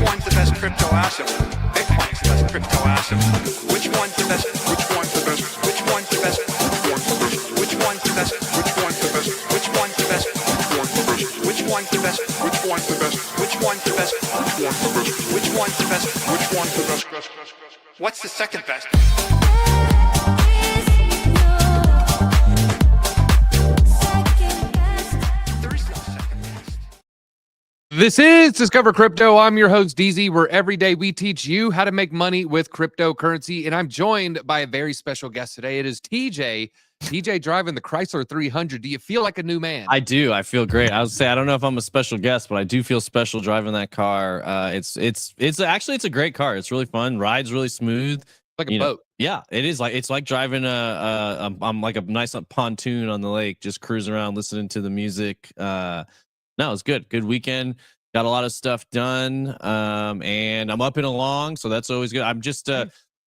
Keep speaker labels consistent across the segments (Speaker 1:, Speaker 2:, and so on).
Speaker 1: one's the best crypto asset? Bitcoin's the best crypto asset. Which one's the best? Which one's the best? Which one's the best? Which one's the best? Which one's the best? Which one's the best? Which one's the best? Which one's the best? Which one's the best? Which one's the best? Which one's the best? What's the second best?
Speaker 2: This is Discover Crypto. I'm your host, DZ, where every day we teach you how to make money with cryptocurrency. And I'm joined by a very special guest today. It is TJ. TJ driving the Chrysler 300. Do you feel like a new man?
Speaker 3: I do. I feel great. I would say I don't know if I'm a special guest, but I do feel special driving that car. It's a great car. It's really fun. Rides really smooth.
Speaker 2: Like a boat.
Speaker 3: Yeah, it is. It's like driving I'm like a nice pontoon on the lake, just cruising around, listening to the music. No, it's good. Good weekend. Got a lot of stuff done. And I'm up and along, so that's always good. I'm just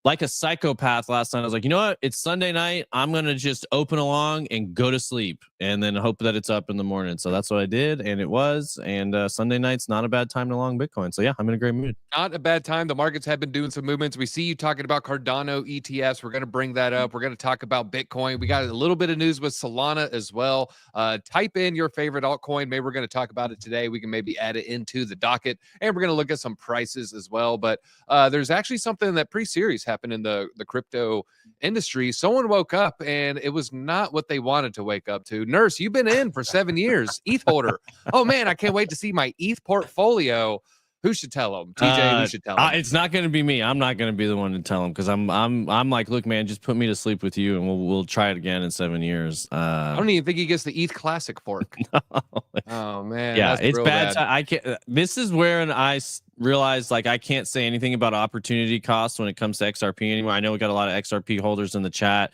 Speaker 3: like a psychopath last night. I was like, you know what? It's Sunday night. I'm going to just open along and go to sleep and then hope that it's up in the morning. So that's what I did, and it was. And Sunday night's not a bad time to long Bitcoin. So yeah, I'm in a great mood.
Speaker 2: Not a bad time. The markets have been doing some movements. We see you talking about Cardano ETFs. We're going to bring that up. We're going to talk about Bitcoin. We got a little bit of news with Solana as well. Type in your favorite altcoin. Maybe we're going to talk about it today. We can maybe add it into the docket, and we're going to look at some prices as well. But there's actually something that pretty serious happened in the crypto industry. Someone woke up and it was not what they wanted to wake up to. Nurse, you've been in for 7 years. ETH holder. Oh man, I can't wait to see my ETH portfolio. Who should tell them? TJ, who should tell them?
Speaker 3: It's not going to be me. I'm not going to be the one to tell them, because I'm like, look, man, just put me to sleep with you, and we'll try it again in 7 years.
Speaker 2: I don't even think he gets the ETH Classic fork.
Speaker 3: No.
Speaker 2: Oh man,
Speaker 3: yeah,
Speaker 2: that's
Speaker 3: it's
Speaker 2: real
Speaker 3: bad. I can't. This is where I realized, like, I can't say anything about opportunity cost when it comes to XRP anymore. I know we got a lot of XRP holders in the chat,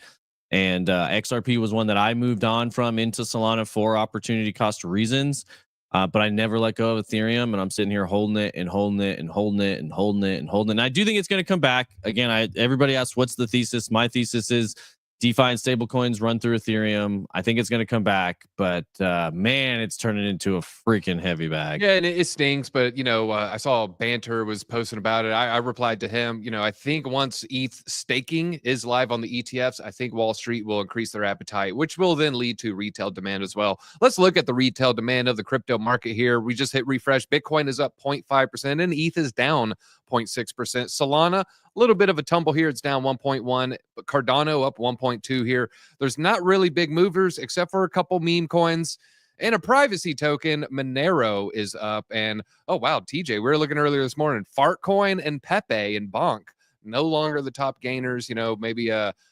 Speaker 3: and XRP was one that I moved on from into Solana for opportunity cost reasons. But I never let go of Ethereum, and I'm sitting here holding it and holding it and holding it and holding it and holding it. And I do think it's going to come back. Again, everybody asks, what's the thesis? My thesis is DeFi and stablecoins run through Ethereum. I think it's going to come back, but man, it's turning into a freaking heavy bag.
Speaker 2: Yeah, and it stings, but I saw Banter was posting about it. I replied to him. I think once ETH staking is live on the ETFs, I think Wall Street will increase their appetite, which will then lead to retail demand as well. Let's look at the retail demand of the crypto market here. We just hit refresh. Bitcoin is up 0.5% and ETH is down 0.6%. Solana, a little bit of a tumble here. It's down 1.1, but Cardano up 1.2 here. There's not really big movers except for a couple meme coins and a privacy token. Monero is up, and oh wow, TJ, we were looking earlier this morning. Fartcoin and Pepe and Bonk no longer the top gainers. Maybe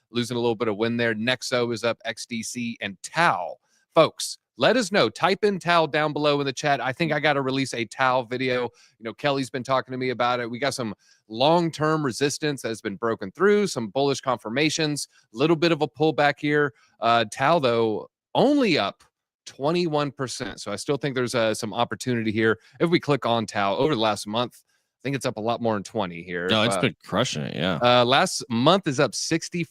Speaker 2: losing a little bit of win there. Nexo is up, XDC and Tau. Folks, let us know. Type in Tau down below in the chat. I think I got to release a Tau video. Kelly's been talking to me about it. We got some long-term resistance that has been broken through, some bullish confirmations, a little bit of a pullback here. Tau, though, only up 21%. So I still think there's some opportunity here. If we click on Tau over the last month, I think it's up a lot more than 20 here.
Speaker 3: No, it's been crushing it, yeah.
Speaker 2: Last month is up 64%,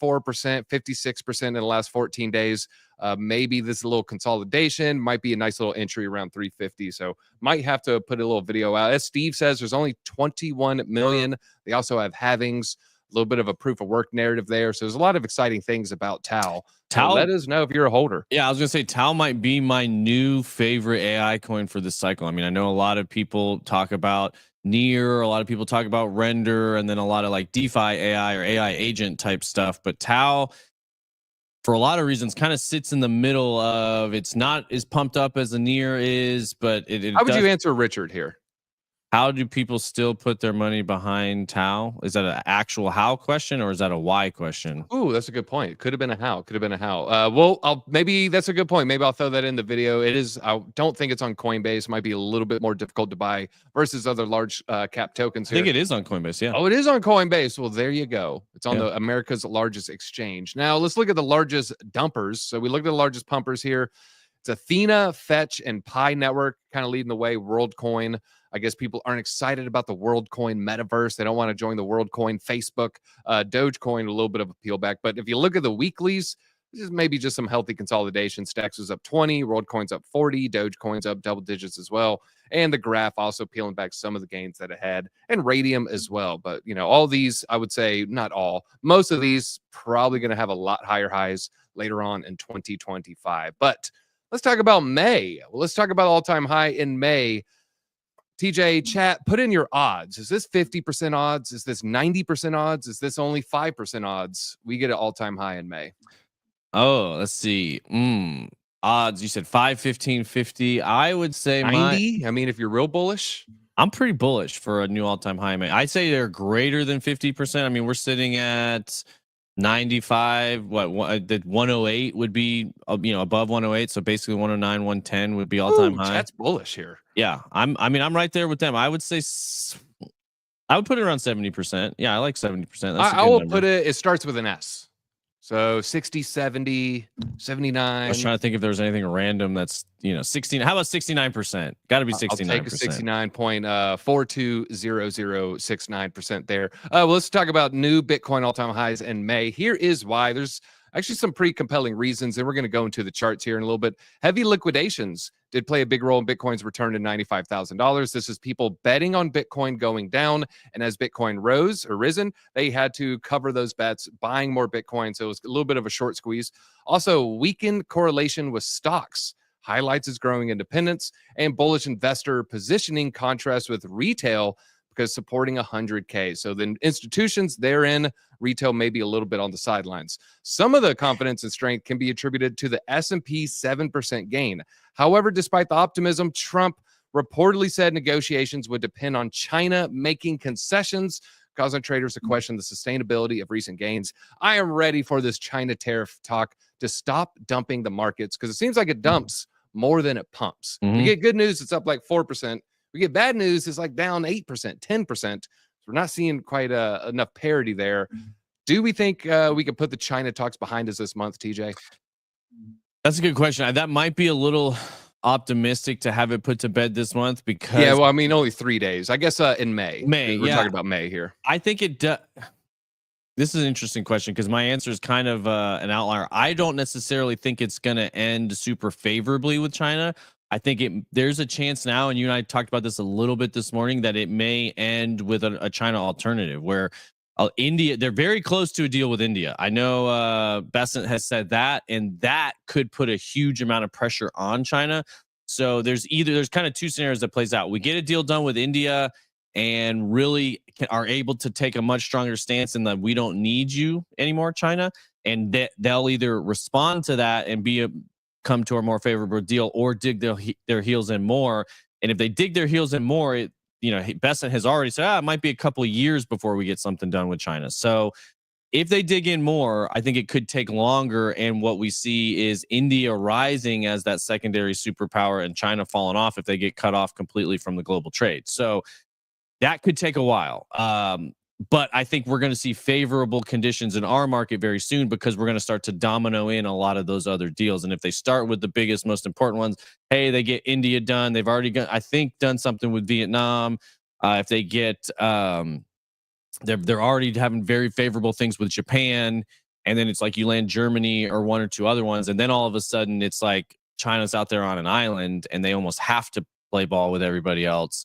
Speaker 2: 56% in the last 14 days. Maybe this is a little consolidation, might be a nice little entry around 350. So might have to put a little video out. As Steve says, there's only 21 million. They also have halvings, a little bit of a proof of work narrative there. So there's a lot of exciting things about Tau. So let us know if you're a holder.
Speaker 3: Yeah, I was going to say Tau might be my new favorite AI coin for this cycle. I mean, I know a lot of people talk about Near, a lot of people talk about Render, and then a lot of like DeFi AI or AI agent type stuff. But Tau, for a lot of reasons, kind of sits in the middle of, it's not as pumped up as a Near is, but
Speaker 2: how would you answer Richard here?
Speaker 3: How do people still put their money behind Tau? Is that an actual how question, or is that a why question?
Speaker 2: Ooh, that's a good point. It could have been a how. Could have been a how. Well, maybe that's a good point. Maybe I'll throw that in the video. It is. I don't think it's on Coinbase. Might be a little bit more difficult to buy versus other large cap tokens here.
Speaker 3: I think it is on Coinbase. Yeah.
Speaker 2: Oh, it is on Coinbase. Well, there you go. It's on the America's largest exchange. Now let's look at the largest dumpers. So we looked at the largest pumpers here. It's Athena, Fetch, and Pi Network kind of leading the way. WorldCoin. I guess people aren't excited about the WorldCoin metaverse. They don't want to join the WorldCoin Facebook. Dogecoin, a little bit of a peel back. But if you look at the weeklies, just maybe just some healthy consolidation. Stacks was up 20, WorldCoin's up 40, Dogecoin's up double digits as well. And the graph also peeling back some of the gains that it had, and Radium as well. But, you know, all these, I would say, not all, most of these probably going to have a lot higher highs later on in 2025. But let's talk about May. Well, let's talk about all-time high in May. TJ, chat, put in your odds. Is this 50% odds? Is this 90% odds? Is this only 5% odds? We get an all-time high in May.
Speaker 3: Oh, let's see. Odds. You said 5, 15, 50. I would say
Speaker 2: 90. I mean, if you're real bullish,
Speaker 3: I'm pretty bullish for a new all-time high in May. I'd say they're greater than 50%. I mean, we're sitting at 95. The 108 would be above 108. So basically 109, 110 would be all-time high.
Speaker 2: That's bullish here.
Speaker 3: Yeah, I'm right there with them. I would say I would put it around 70%. Yeah, I like 70%.
Speaker 2: I will put it. It starts with an S. So 60, 70, 79.
Speaker 3: I was trying to think if there's anything random that's 16. How about 69%? Got to be 69%.
Speaker 2: I'll take a 69.420069% there. Well, let's talk about new Bitcoin all-time highs in May. Here is why. There's actually some pretty compelling reasons, and we're going to go into the charts here in a little bit. Heavy liquidations did play a big role in Bitcoin's return to $95,000. This is people betting on Bitcoin going down, and as Bitcoin risen, they had to cover those bets, buying more Bitcoin, so it was a little bit of a short squeeze. Also, weakened correlation with stocks highlights its growing independence, and bullish investor positioning contrasts with retail because supporting 100K. So then institutions therein, retail may be a little bit on the sidelines. Some of the confidence and strength can be attributed to the S&P 7% gain. However, despite the optimism, Trump reportedly said negotiations would depend on China making concessions, causing traders to question the sustainability of recent gains. I am ready for this China tariff talk to stop dumping the markets, because it seems like it dumps more than it pumps. We get good news, it's up like 4%. We get bad news, it's like down 8%, 10%. So we're not seeing quite enough parity there. Do we think we could put the China talks behind us this month, TJ?
Speaker 3: That's a good question. That might be a little optimistic to have it put to bed this month, because
Speaker 2: well, I mean, only 3 days. I guess in May. We're talking about May here.
Speaker 3: I think it does. This is an interesting question, because my answer is kind of an outlier. I don't necessarily think it's going to end super favorably with China. I think there's a chance now, and you and I talked about this a little bit this morning, that it may end with a China alternative, where India, they're very close to a deal with India. I know Besant has said that, and that could put a huge amount of pressure on China. So there's kind of two scenarios that plays out. We get a deal done with India and really are able to take a much stronger stance in that we don't need you anymore, China, and they'll either respond to that and come to a more favorable deal, or dig their heels in more. And if they dig their heels in more, Besant has already said, it might be a couple of years before we get something done with China. So if they dig in more, I think it could take longer. And what we see is India rising as that secondary superpower, and China falling off if they get cut off completely from the global trade. So that could take a while. But I think we're going to see favorable conditions in our market very soon, because we're going to start to domino in a lot of those other deals. And if they start with the biggest, most important ones, hey, they get India done. They've already done something with Vietnam. If they get, they're already having very favorable things with Japan. And then it's like you land Germany or one or two other ones. And then all of a sudden it's like China's out there on an island, and they almost have to play ball with everybody else.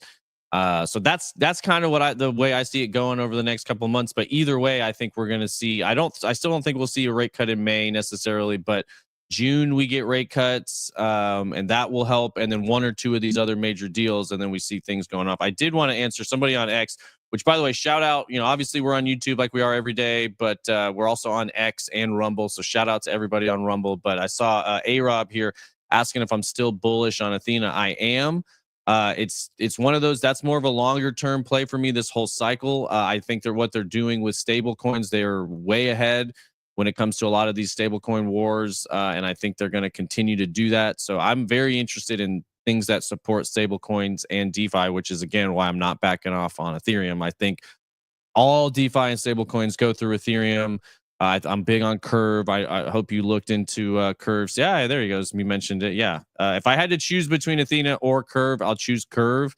Speaker 3: So that's kind of the way I see it going over the next couple of months. But either way, I think we're going to see, I still don't think we'll see a rate cut in May necessarily, but June we get rate cuts, and that will help. And then one or two of these other major deals, and then we see things going up. I did want to answer somebody on X, which, by the way, shout out, obviously we're on YouTube like we are every day, but we're also on X and Rumble. So shout out to everybody on Rumble. But I saw A-Rob here asking if I'm still bullish on Athena. I am. It's one of those that's more of a longer term play for me this whole cycle. I think what they're doing with stable coins, they're way ahead when it comes to a lot of these stable coin wars, and I think they're going to continue to do that. So I'm very interested in things that support stable coins and DeFi, which is again why I'm not backing off on Ethereum. I think all DeFi and stable coins go through Ethereum. I'm big on Curve. I hope you looked into Curves. Yeah, there you go. You mentioned it. Yeah. If I had to choose between Athena or Curve, I'll choose Curve.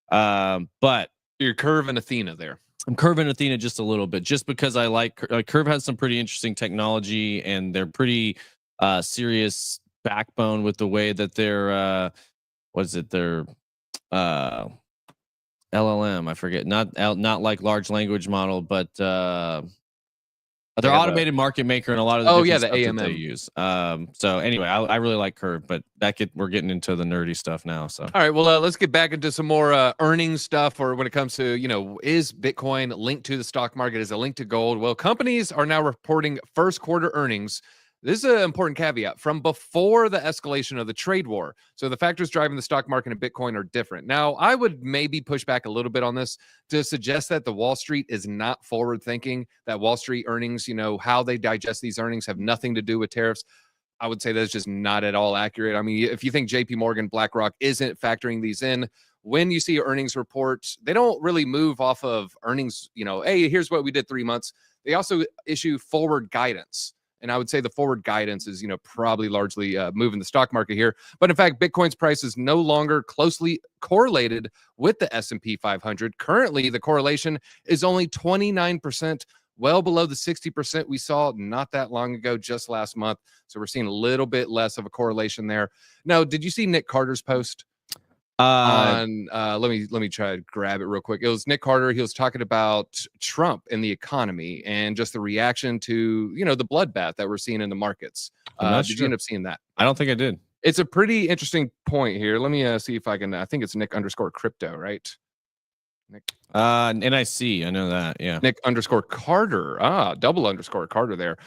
Speaker 3: But
Speaker 2: you're Curve and Athena there.
Speaker 3: I'm curving Athena just a little bit, just because I like Curve has some pretty interesting technology, and they're pretty serious backbone with the way that their what is it, their LLM, I forget, not like large language model, but their automated market maker and a lot of the
Speaker 2: Oh,
Speaker 3: different
Speaker 2: yeah, the
Speaker 3: stuff that they
Speaker 2: AMM.
Speaker 3: use. So anyway, I really like Curve, but we're getting into the nerdy stuff now. So
Speaker 2: All right, well, let's get back into some more earnings stuff, or when it comes to, is Bitcoin linked to the stock market? Is it linked to gold? Well, companies are now reporting first quarter earnings. This is an important caveat from before the escalation of the trade war. So the factors driving the stock market and Bitcoin are different. Now, I would maybe push back a little bit on this to suggest that the Wall Street is not forward thinking, that Wall Street earnings, how they digest these earnings have nothing to do with tariffs. I would say that's just not at all accurate. I mean, if you think JP Morgan, BlackRock isn't factoring these in, when you see earnings reports, they don't really move off of earnings, hey, here's what we did 3 months. They also issue forward guidance. And I would say the forward guidance is, probably largely moving the stock market here. But in fact, Bitcoin's price is no longer closely correlated with the S&P 500. Currently, the correlation is only 29%, well below the 60% we saw not that long ago, just last month. So we're seeing a little bit less of a correlation there. Now, did you see Nick Carter's post? Let me try to grab it real quick. It was Nick Carter. He was talking about Trump and the economy and just the reaction to the bloodbath that we're seeing in the markets. Did you end up seeing that?
Speaker 3: I don't think I did.
Speaker 2: It's a pretty interesting point here. Let me see if I can. I think it's Nick_crypto, right? Nick.
Speaker 3: NIC, I know that. Yeah.
Speaker 2: Nick_Carter. _Carter there.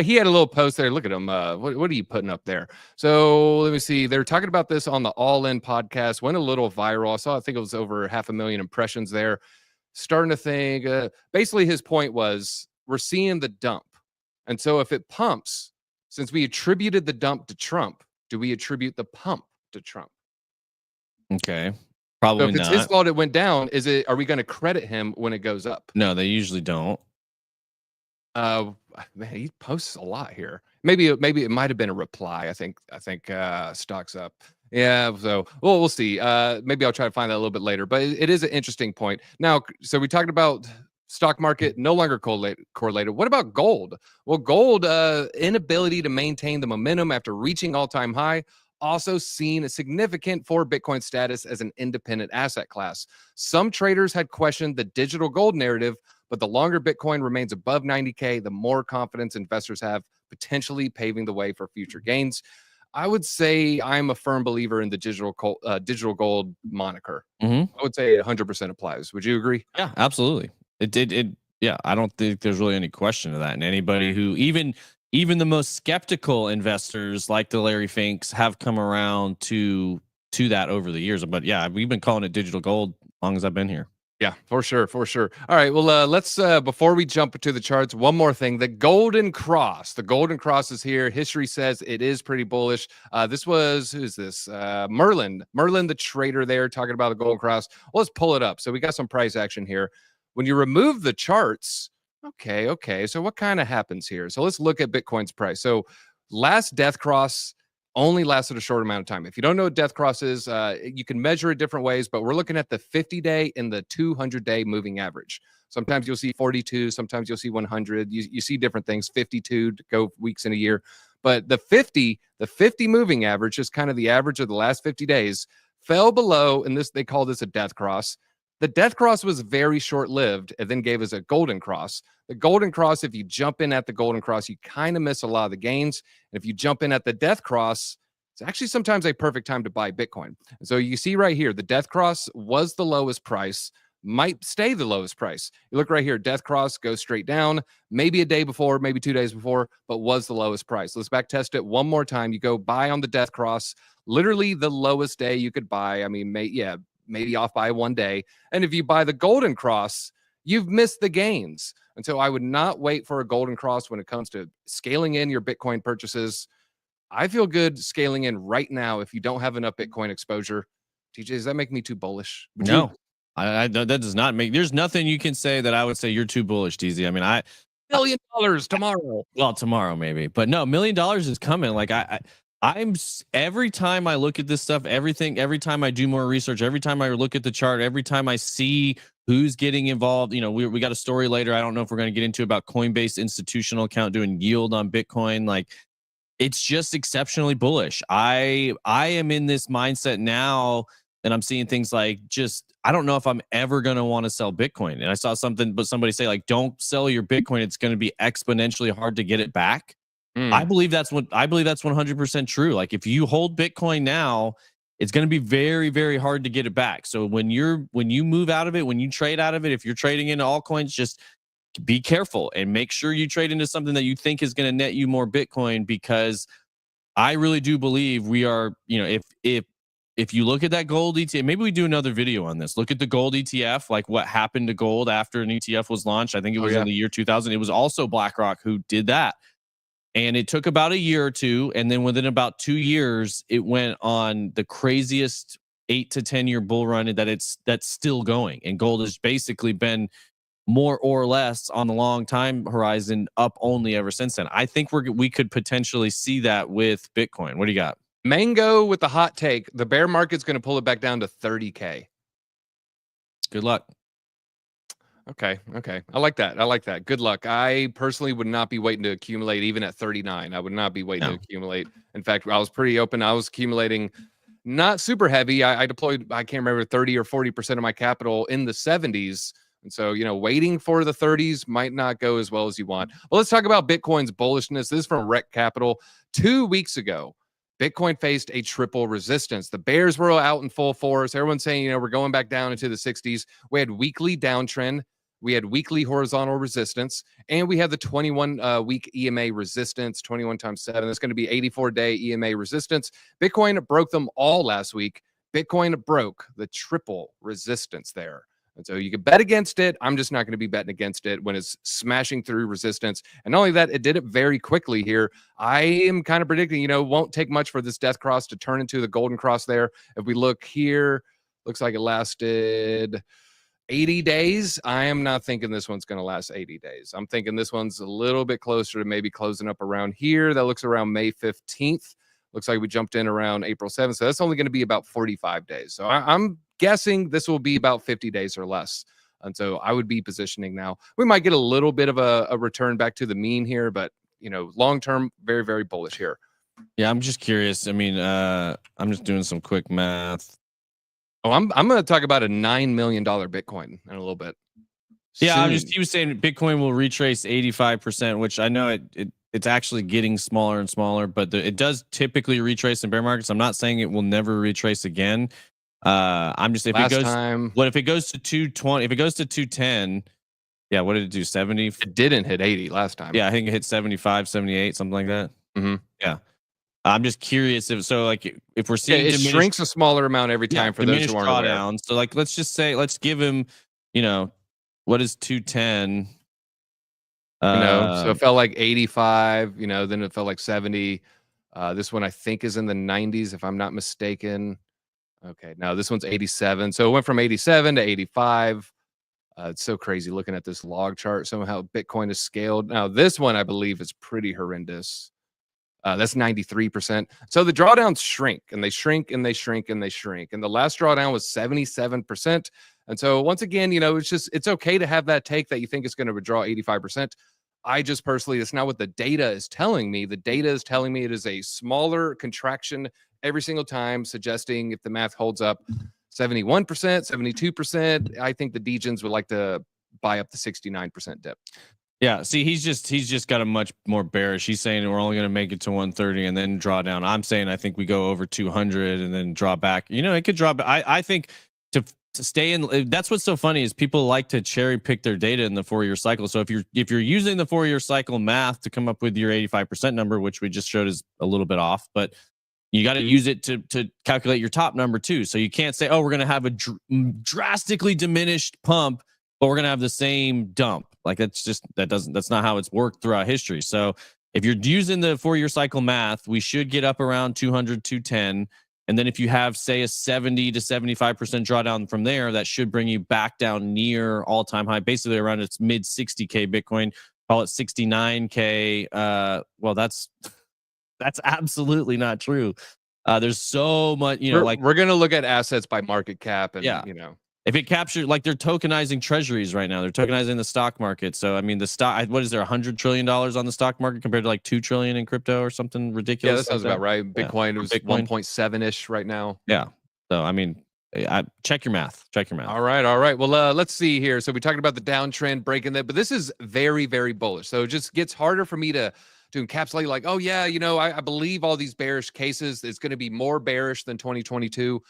Speaker 2: He had a little post there. Look at him. What are you putting up there? So let me see. They're talking about this on the All In podcast. Went a little viral. I think it was over 500,000 impressions there. Starting to think, basically his point was we're seeing the dump. And so if it pumps, since we attributed the dump to Trump, do we attribute the pump to Trump?
Speaker 3: Okay. Probably
Speaker 2: so if it's
Speaker 3: not.
Speaker 2: his fault it went down, are we going to credit him when it goes up?
Speaker 3: No, they usually don't.
Speaker 2: Man, he posts a lot here. Maybe it might have been a reply. I think stock's up. Yeah, so we'll see. Maybe I'll try to find that a little bit later. But it is an interesting point. Now, so we talked about stock market no longer correlated. What about gold? Well, gold inability to maintain the momentum after reaching all-time high. Also seen a significant for Bitcoin status as an independent asset class. Some traders had questioned the digital gold narrative, but the longer Bitcoin remains above 90K, the more confidence investors have, potentially paving the way for future gains. I would say I'm a firm believer in the digital gold moniker.
Speaker 3: Mm-hmm.
Speaker 2: I would say 100% applies. Would you agree?
Speaker 3: Yeah, absolutely. Yeah, I don't think there's really any question of that. And anybody who even the most skeptical investors like the Larry Finks have come around to that over the years. But yeah, we've been calling it digital gold as long as I've been here.
Speaker 2: Yeah, for sure. All right, well, let's before we jump into the charts, one more thing. The Golden Cross. The Golden Cross is here. History says it is pretty bullish. Who's this? Merlin the trader there talking about the Golden Cross. Well, let's pull it up. So we got some price action here. When you remove the charts, okay. So what kind of happens here? So let's look at Bitcoin's price. So last death cross only lasted a short amount of time. If you don't know what death cross is, you can measure it different ways, but we're looking at the 50-day and the 200-day moving average. Sometimes you'll see 42, sometimes you'll see 100. You see different things, 52 to go weeks in a year. But the 50 moving average is kind of the average of the last 50 days, fell below, and they call this a death cross. The death cross was very short-lived and then gave us a golden cross. The golden cross, if you jump in at the golden cross, you kind of miss a lot of the gains. And if you jump in at the death cross, it's actually sometimes a perfect time to buy Bitcoin. And so you see right here, the death cross was the lowest price, might stay the lowest price. You look right here, death cross goes straight down, maybe a day before, maybe 2 days before, but was the lowest price. Let's back test it one more time. You go buy on the death cross, literally the lowest day you could buy. I mean, maybe off by 1 day. And if you buy the golden cross, you've missed the gains. And so I would not wait for a golden cross when it comes to scaling in your Bitcoin purchases. I feel good scaling in right now if you don't have enough Bitcoin exposure. TJ, does that make me too bullish?
Speaker 3: No, that does not make. There's nothing you can say that I would say you're too bullish, DZ. I mean, $1
Speaker 2: million tomorrow.
Speaker 3: Well, tomorrow maybe, but no, $1 million is coming. Like I'm every time I look at this stuff, every time I do more research, every time I look at the chart, every time I see who's getting involved, we got a story later. I don't know if we're going to get into about Coinbase institutional account doing yield on Bitcoin. Like it's just exceptionally bullish. I am in this mindset now, and I'm seeing things like, just I don't know if I'm ever going to want to sell Bitcoin. And I saw somebody say, like, don't sell your Bitcoin. It's going to be exponentially hard to get it back. I believe that's 100% true. Like, if you hold Bitcoin now, it's going to be very, very hard to get it back. So when you move out of it, when you trade out of it, if you're trading into altcoins, just be careful and make sure you trade into something that you think is going to net you more Bitcoin, because I really do believe we are, if you look at that gold ETF, maybe we do another video on this. Look at the gold ETF, like what happened to gold after an ETF was launched. I think it was in the year 2000. It was also BlackRock who did that. And it took about a year or two. And then within about 2 years, it went on the craziest 8 to 10 year bull run that's still going. And gold has basically been more or less on the long time horizon up only ever since then. I think we could potentially see that with Bitcoin. What do you got?
Speaker 2: Mango with the hot take. The bear market's going to pull it back down to 30K.
Speaker 3: Good luck.
Speaker 2: Okay. I like that. Good luck. I personally would not be waiting to accumulate even at 39. I would not be waiting to accumulate. In fact, I was pretty open. I was accumulating not super heavy. I deployed, I can't remember, 30 or 40% of my capital in the 70s. And so, waiting for the 30s might not go as well as you want. Well, let's talk about Bitcoin's bullishness. This is from Rec Capital. 2 weeks ago, Bitcoin faced a triple resistance. The bears were out in full force. Everyone's saying, we're going back down into the 60s. We had weekly downtrend. We had weekly horizontal resistance, and we have the 21-week EMA resistance, 21 times 7. That's going to be 84-day EMA resistance. Bitcoin broke them all last week. Bitcoin broke the triple resistance there. And so you could bet against it. I'm just not going to be betting against it when it's smashing through resistance. And not only that, it did it very quickly here. I am kind of predicting, won't take much for this death cross to turn into the golden cross there. If we look here, looks like it lasted 80 days. I am not thinking this one's going to last 80 days. I'm thinking this one's a little bit closer to maybe closing up around here. That looks around May 15th. Looks like we jumped in around April 7th. So that's only going to be about 45 days. So I'm guessing this will be about 50 days or less. And so I would be positioning now. We might get a little bit of a return back to the mean here, but long term, very, very bullish here.
Speaker 3: Yeah, I'm just curious. I mean, I'm just doing some quick math.
Speaker 2: Oh, I'm going to talk about a $9 million Bitcoin in a little bit.
Speaker 3: Yeah, he was saying Bitcoin will retrace 85%, which I know it's actually getting smaller and smaller, but it does typically retrace in bear markets. I'm not saying it will never retrace again. I'm just, if it goes to 220, if it goes to 210, yeah, what did it do? 70?
Speaker 2: It didn't hit 80 last time.
Speaker 3: Yeah, I think it hit 75, 78, something like that. Yeah. I'm just curious if we're seeing
Speaker 2: it shrinks a smaller amount every time for those who aren't aware.
Speaker 3: So let's just say, let's give him, what is 210?
Speaker 2: So it felt like 85, then it felt like 70. This one I think is in the 90s, if I'm not mistaken. Okay, now this one's 87. So it went from 87 to 85. It's so crazy looking at this log chart. Somehow Bitcoin is scaled. Now this one I believe is pretty horrendous. That's 93%. So the drawdowns shrink and they shrink and they shrink and they shrink. And the last drawdown was 77%. And so once again, it's okay to have that take that you think is going to withdraw 85%. I just personally, it's not what the data is telling me. The data is telling me it is a smaller contraction every single time, suggesting if the math holds up 71%, 72%, I think the degens would like to buy up the 69% dip.
Speaker 3: Yeah, see, he's just got a much more bearish. He's saying we're only going to make it to 130 and then draw down. I'm saying I think we go over 200 and then draw back. It could draw back. I think to stay in. That's what's so funny is people like to cherry pick their data in the 4-year cycle. So if you're using the 4-year cycle math to come up with your 85% number, which we just showed is a little bit off, but you got to use it to calculate your top number too. So you can't say, oh, we're going to have a drastically diminished pump, but we're going to have the same dump. Like that's not how it's worked throughout history. So if you're using the 4-year cycle math, we should get up around 200, 210. And then if you have, say, a 70 to 75% drawdown from there, that should bring you back down near all-time high, basically around its mid 60K Bitcoin, call it 69K. Well, that's absolutely not true. There's so much,
Speaker 2: we're going to look at assets by market cap and,
Speaker 3: if it captures, like they're tokenizing treasuries right now, they're tokenizing the stock market. So I mean, the stock, what is there, $100 trillion on the stock market compared to like 2 trillion in crypto or something ridiculous?
Speaker 2: Yeah, that sounds about right.
Speaker 3: Yeah.
Speaker 2: Bitcoin was 1.7-ish right now.
Speaker 3: Yeah. So I mean, check your math. Check your math.
Speaker 2: All right, all right. Well, let's see here. So we talked about the downtrend breaking that, but this is very, very bullish. So it just gets harder for me to encapsulate, like, oh yeah, you know, I believe all these bearish cases. It's going to be more bearish than 2022.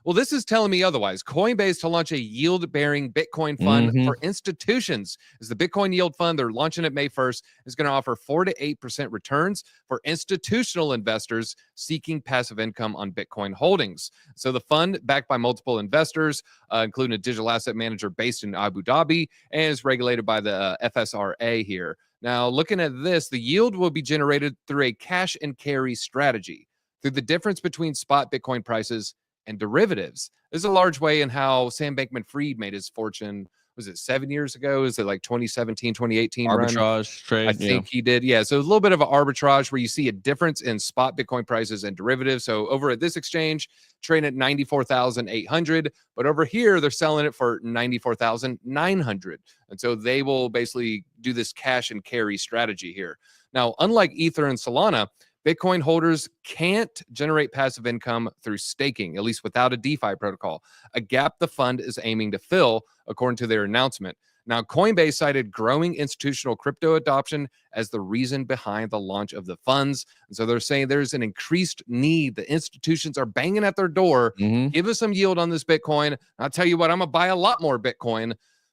Speaker 2: Well, this is telling me otherwise. Coinbase to launch a yield-bearing Bitcoin fund for institutions. Is the Bitcoin Yield Fund. They're launching it May 1st. Is going to offer 4 to 8% returns for institutional investors seeking passive income on Bitcoin holdings. So the fund, backed by multiple investors, including a digital asset manager based in Abu Dhabi, and is regulated by the FSRA here. Now, looking at this, the yield will be generated through a cash and carry strategy, through the difference between spot Bitcoin prices and derivatives. This is a large way in how Sam Bankman-Fried made his fortune. Was it 7 years ago? Is it like 2017, 2018
Speaker 3: arbitrage trade?
Speaker 2: I think he did. Yeah. So a little bit of an arbitrage where you see a difference in spot Bitcoin prices and derivatives. So over at this exchange, trading at 94,800, but over here they're selling it for 94,900. And so they will basically do this cash and carry strategy here. Now, unlike Ether and Solana, Bitcoin holders can't generate passive income through staking, at least without a DeFi protocol, a gap the fund is aiming to fill, according to their announcement. Now, Coinbase cited growing institutional crypto adoption as the reason behind the launch of the funds. And so they're saying there's an increased need. The institutions are banging at their door. Give us some yield on this Bitcoin. I'll tell you what, I'm going to buy a lot more Bitcoin.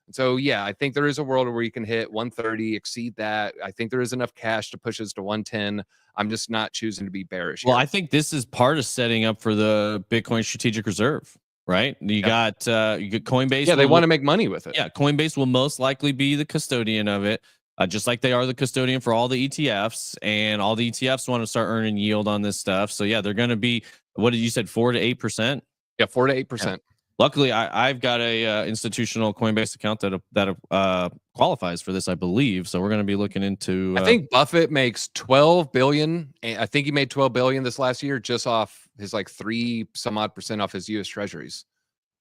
Speaker 2: So, yeah, I think there is a world where you can hit 130, exceed that. I think there is enough cash to push us to 110. I'm just not choosing to be bearish.
Speaker 3: Well,
Speaker 2: here.
Speaker 3: I think this is part of setting up for the Bitcoin Strategic Reserve, right? You got Coinbase.
Speaker 2: Yeah, they want to make money with it.
Speaker 3: Yeah, Coinbase will most likely be the custodian of it, just like they are the custodian for all the ETFs, and all the ETFs want to start earning yield on this stuff. So, yeah, they're going to be, what did you said, 4 to 8%?
Speaker 2: Yeah, 4 to 8%.
Speaker 3: Luckily, I've got a institutional Coinbase account that qualifies for this, I believe. So we're going to be looking into.
Speaker 2: I think Buffett makes 12 billion. I think he made 12 billion this last year just off his like 3 some odd % off his U.S. Treasuries.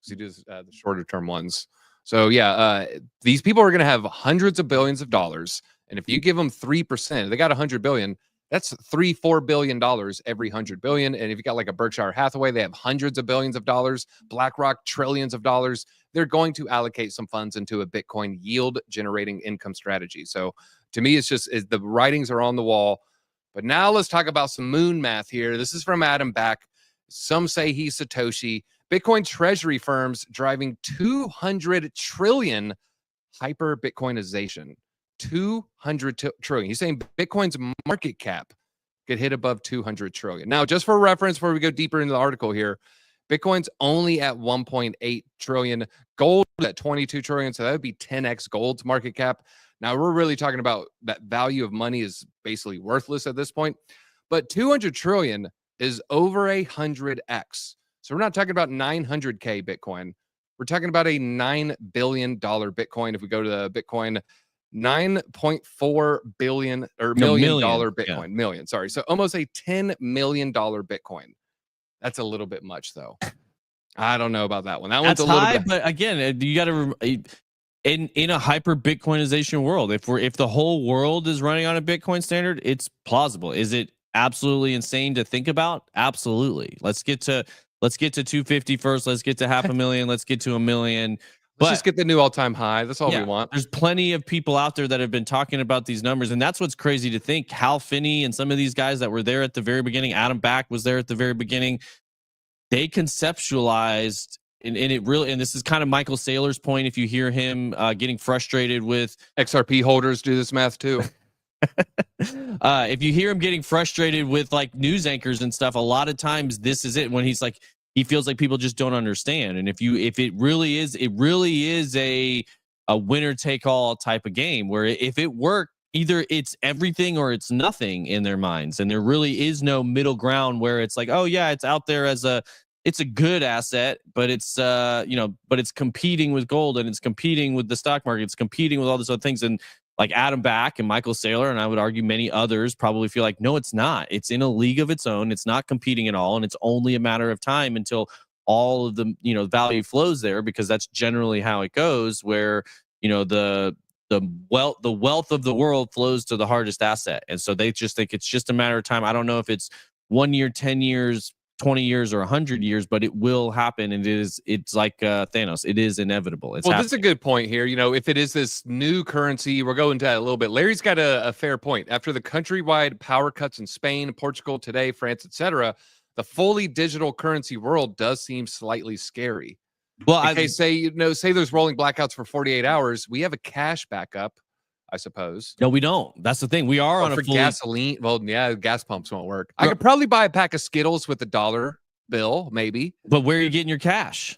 Speaker 2: Because he does the shorter term ones. So yeah, these people are going to have hundreds of billions of dollars, and if you give them 3%, they got 100 billion. That's $3-4 billion every 100 billion. And if you got like a Berkshire Hathaway, they have hundreds of billions of dollars. BlackRock, trillions of dollars. They're going to allocate some funds into a Bitcoin yield generating income strategy. So to me, it's just the writings are on the wall. But now let's talk about some moon math here. This is from Adam Back. Some say he's Satoshi. Bitcoin treasury firms driving 200 trillion hyper-Bitcoinization. 200 trillion. He's saying Bitcoin's market cap could hit above 200 trillion. Now, just for reference, before we go deeper into the article here, Bitcoin's only at 1.8 trillion. Gold at 22 trillion. So that would be 10x gold's market cap. Now, we're really talking about that value of money is basically worthless at this point. But 200 trillion is over 100x. So we're not talking about 900K Bitcoin. We're talking about a $9 billion Bitcoin. If we go to the Bitcoin, $9.4 billion or million dollar Bitcoin, million. Sorry. So almost a $10 million Bitcoin. That's a little bit much though. I don't know about that one. That one's a little bit,
Speaker 3: but again, you got to in a hyper Bitcoinization world, if the whole world is running on a Bitcoin standard, it's plausible. Is it absolutely insane to think about? Absolutely. Let's get to 250 first. Let's get to 500,000. Let's get to 1 million.
Speaker 2: Let's just get the new all-time high. That's all we want.
Speaker 3: There's plenty of people out there that have been talking about these numbers, and that's what's crazy to think. Hal Finney and some of these guys that were there at the very beginning, Adam Back was there at the very beginning. They conceptualized, and it really, and this is kind of Michael Saylor's point. If you hear him getting frustrated with
Speaker 2: XRP holders, do this math too.
Speaker 3: If you hear him getting frustrated with like news anchors and stuff, a lot of times this is it when he's like, he feels like people just don't understand. And if it really is a winner take all type of game where if it worked, either it's everything or it's nothing in their minds. And there really is no middle ground where it's like, oh yeah, it's out there it's a good asset, but it's but it's competing with gold and it's competing with the stock market. It's competing with all these other things. And like Adam Back and Michael Saylor, and I would argue many others probably feel like, no, it's not. It's in a league of its own. It's not competing at all. And it's only a matter of time until all of the, you know, value flows there, because that's generally how it goes, where, you know, the wealth of the world flows to the hardest asset. And so they just think it's just a matter of time. I don't know if it's 1 year, 10 years, 20 years, or 100 years, but it will happen. And it's like Thanos. It is inevitable. It's
Speaker 2: well,
Speaker 3: happening.
Speaker 2: this is a good point here. You know, if it is this new currency, we'll go into that a little bit. Larry's got a fair point. After the countrywide power cuts in Spain, Portugal today, France, etc., the fully digital currency world does seem slightly scary.
Speaker 3: Well,
Speaker 2: Okay, say there's rolling blackouts for 48 hours. We have a cash backup, I suppose.
Speaker 3: no, we don't. That's the thing. We are on a
Speaker 2: For
Speaker 3: fully
Speaker 2: gasoline. Well, yeah, gas pumps won't work. I could probably buy a pack of Skittles with a $1 bill, maybe.
Speaker 3: But where are you getting your cash?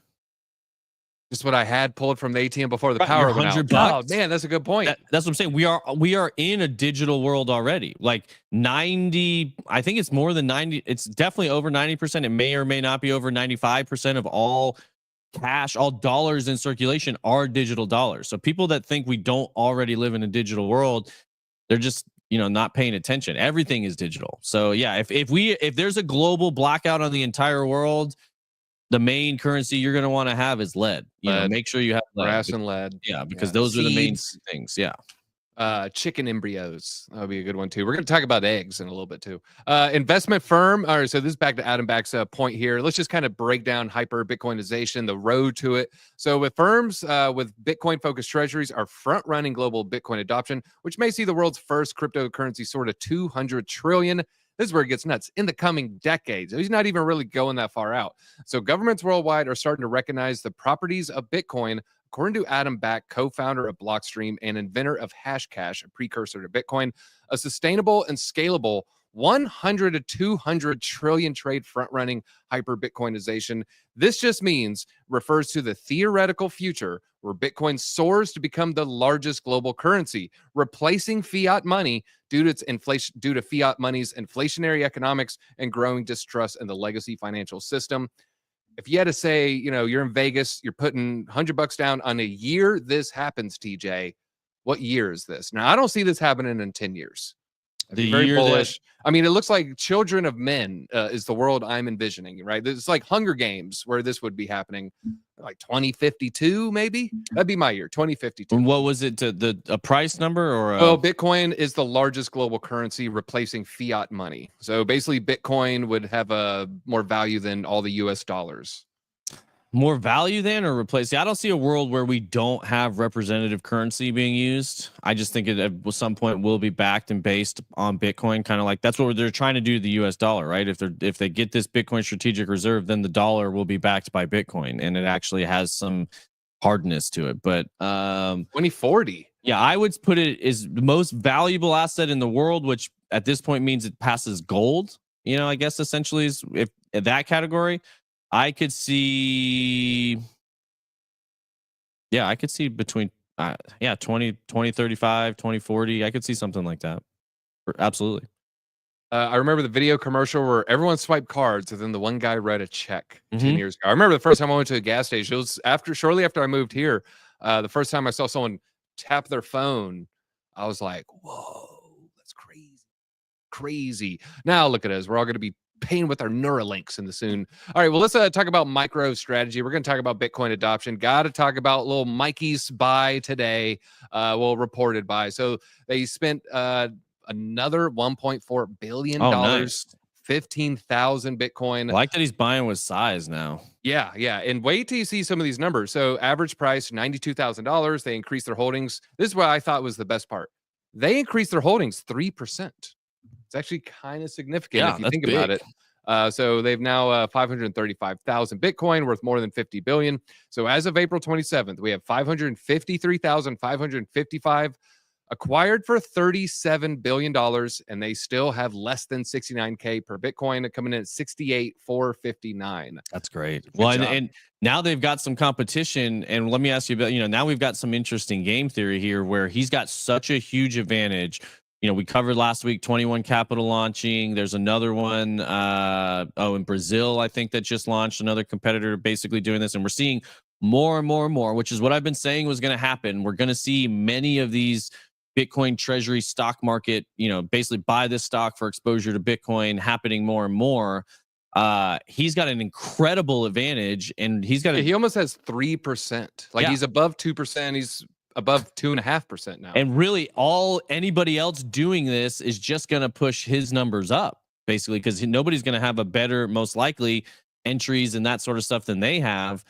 Speaker 2: Just what I had pulled from the ATM before the
Speaker 3: Right,
Speaker 2: power
Speaker 3: your
Speaker 2: went out.
Speaker 3: $100.
Speaker 2: Oh man, that's a good point.
Speaker 3: That's what I'm saying. We are in a digital world already. Like 90, I think it's more than 90. It's definitely over 90%. It may or may not be over 95% of all cash, all dollars in circulation are digital dollars. So people that think we don't already live in a digital world, they're just, you know, not paying attention. Everything is digital. So yeah, if there's a global blackout on the entire world, the main currency you're going to want to have is lead. You know, make sure you have lead.
Speaker 2: Brass and lead.
Speaker 3: Yeah, because those are the main things. Yeah.
Speaker 2: Chicken embryos. That'll be a good one too. We're going to talk about eggs in a little bit too. Investment firm. All right, so this is back to Adam Back's point here. Let's just kind of break down Hyperbitcoinization, the road to it. So with firms with Bitcoin-focused treasuries are front-running global Bitcoin adoption, which may see the world's first cryptocurrency soar to 200 trillion. This is where it gets nuts. In the coming decades, he's not even really going that far out. So governments worldwide are starting to recognize the properties of Bitcoin. According to Adam Back, co-founder of Blockstream and inventor of Hashcash, a precursor to Bitcoin, a sustainable and scalable 100 to 200 trillion trade front-running hyper-Bitcoinization. This just refers to the theoretical future where Bitcoin soars to become the largest global currency, replacing fiat money due to its inflation, due to fiat money's inflationary economics and growing distrust in the legacy financial system. If you had to say, you know, you're in Vegas, you're putting $100 down on a year this happens, TJ, what year is this? Now, I don't see this happening in 10 years.
Speaker 3: The
Speaker 2: very
Speaker 3: year
Speaker 2: bullish. I mean, it looks like Children of Men is the world I'm envisioning, right? It's like Hunger Games where this would be happening, like 2052, maybe. That'd be my year, 2052.
Speaker 3: And what was it? A price number or?
Speaker 2: Well, Bitcoin is the largest global currency, replacing fiat money. So basically, Bitcoin would have a more value than all the U.S. dollars.
Speaker 3: More value than or replace? See, I don't see a world where we don't have representative currency being used. I just think it at some point will be backed and based on Bitcoin, kind of like that's what they're trying to do to the US dollar, right? If they get this Bitcoin strategic reserve, then the dollar will be backed by Bitcoin, and it actually has some hardness to it. But
Speaker 2: 2040.
Speaker 3: Yeah, I would put it as the most valuable asset in the world, which at this point means it passes gold. You know, I guess essentially is if in that category. I could see between 2035, 2040. I could see something like that. Absolutely.
Speaker 2: I remember the video commercial where everyone swiped cards and then the one guy read a check 10 years ago. I remember the first time I went to a gas station, it was shortly after I moved here. The first time I saw someone tap their phone, I was like, whoa, that's crazy. Now look at us. We're all going to be paying with our Neuralinks in the soon. All right, well, let's talk about MicroStrategy. We're going to talk about Bitcoin adoption. Got to talk about little Mikey's buy today. Reported buy. So they spent another $1.4 billion,
Speaker 3: nice.
Speaker 2: 15,000 Bitcoin.
Speaker 3: I like that he's buying with size now.
Speaker 2: Yeah. And wait till you see some of these numbers. So average price, $92,000. They increased their holdings. This is what I thought was the best part. They increased their holdings 3%. It's actually kind of significant if you think about it. So they've now 535,000 Bitcoin worth more than 50 billion. So as of April 27th, we have 553,555 acquired for $37 billion, and they still have less than 69K per Bitcoin, coming in at 68,459.
Speaker 3: That's great. Well, and now they've got some competition. And let me ask you about, now we've got some interesting game theory here where he's got such a huge advantage. We covered last week 21 Capital launching. There's another one in Brazil, I think, that just launched, another competitor basically doing this. And we're seeing more and more and more, which is what I've been saying was going to happen. We're going to see many of these Bitcoin treasury stock market, basically buy this stock for exposure to Bitcoin happening more and more. He's got an incredible advantage, and he's got
Speaker 2: he almost has 3%. Like he's above 2%. He's above 2.5% now.
Speaker 3: And really, anybody else doing this is just going to push his numbers up, basically, because nobody's going to have a better, most likely, entries and that sort of stuff than they have.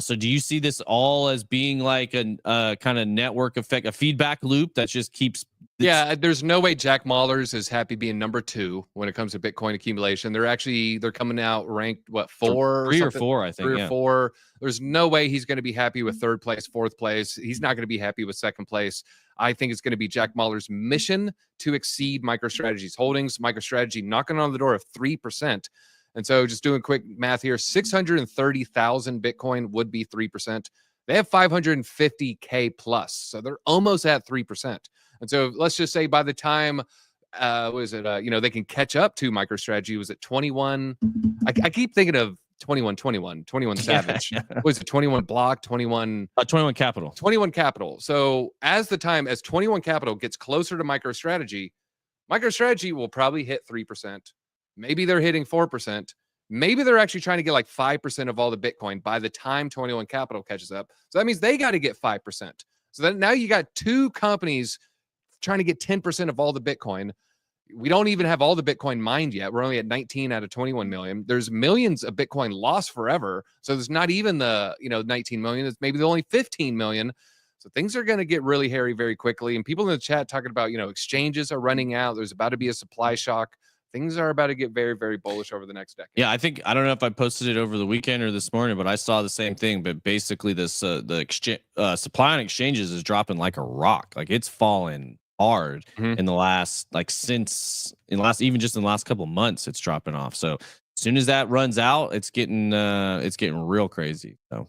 Speaker 3: So do you see this all as being like a kind of network effect, a feedback loop that just keeps?
Speaker 2: Yeah, there's no way Jack Mallers is happy being number 2 when it comes to Bitcoin accumulation. They're coming out ranked, what, 4?
Speaker 3: 3 or 4, I think.
Speaker 2: 3 or 4. There's no way he's going to be happy with 3rd place, 4th place. He's not going to be happy with 2nd place. I think it's going to be Jack Mallers' mission to exceed MicroStrategy's holdings. MicroStrategy knocking on the door of 3%. And so just doing quick math here, 630,000 Bitcoin would be 3%. They have 550K plus. So they're almost at 3%. And so let's just say by the time, they can catch up to MicroStrategy, was it 21? I keep thinking of 21 Savage. Was it 21 Block, 21
Speaker 3: Capital.
Speaker 2: 21 Capital. So as 21 Capital gets closer to MicroStrategy will probably hit 3%. Maybe they're hitting 4%. Maybe they're actually trying to get like 5% of all the Bitcoin by the time 21 Capital catches up. So that means they got to get 5%. So then now you got 2 companies trying to get 10% of all the Bitcoin. We don't even have all the Bitcoin mined yet. We're only at 19 out of 21 million. There's millions of Bitcoin lost forever. So there's not even the 19 million. It's maybe only 15 million. So things are going to get really hairy very quickly. And people in the chat talking about, exchanges are running out. There's about to be a supply shock. Things are about to get very, very bullish over the next decade.
Speaker 3: Yeah, I don't know if I posted it over the weekend or this morning, but I saw the same thing. But basically, this supply on exchanges is dropping like a rock. Like it's fallen hard in the last, even just in the last couple of months, it's dropping off. So as soon as that runs out, it's getting real crazy. So.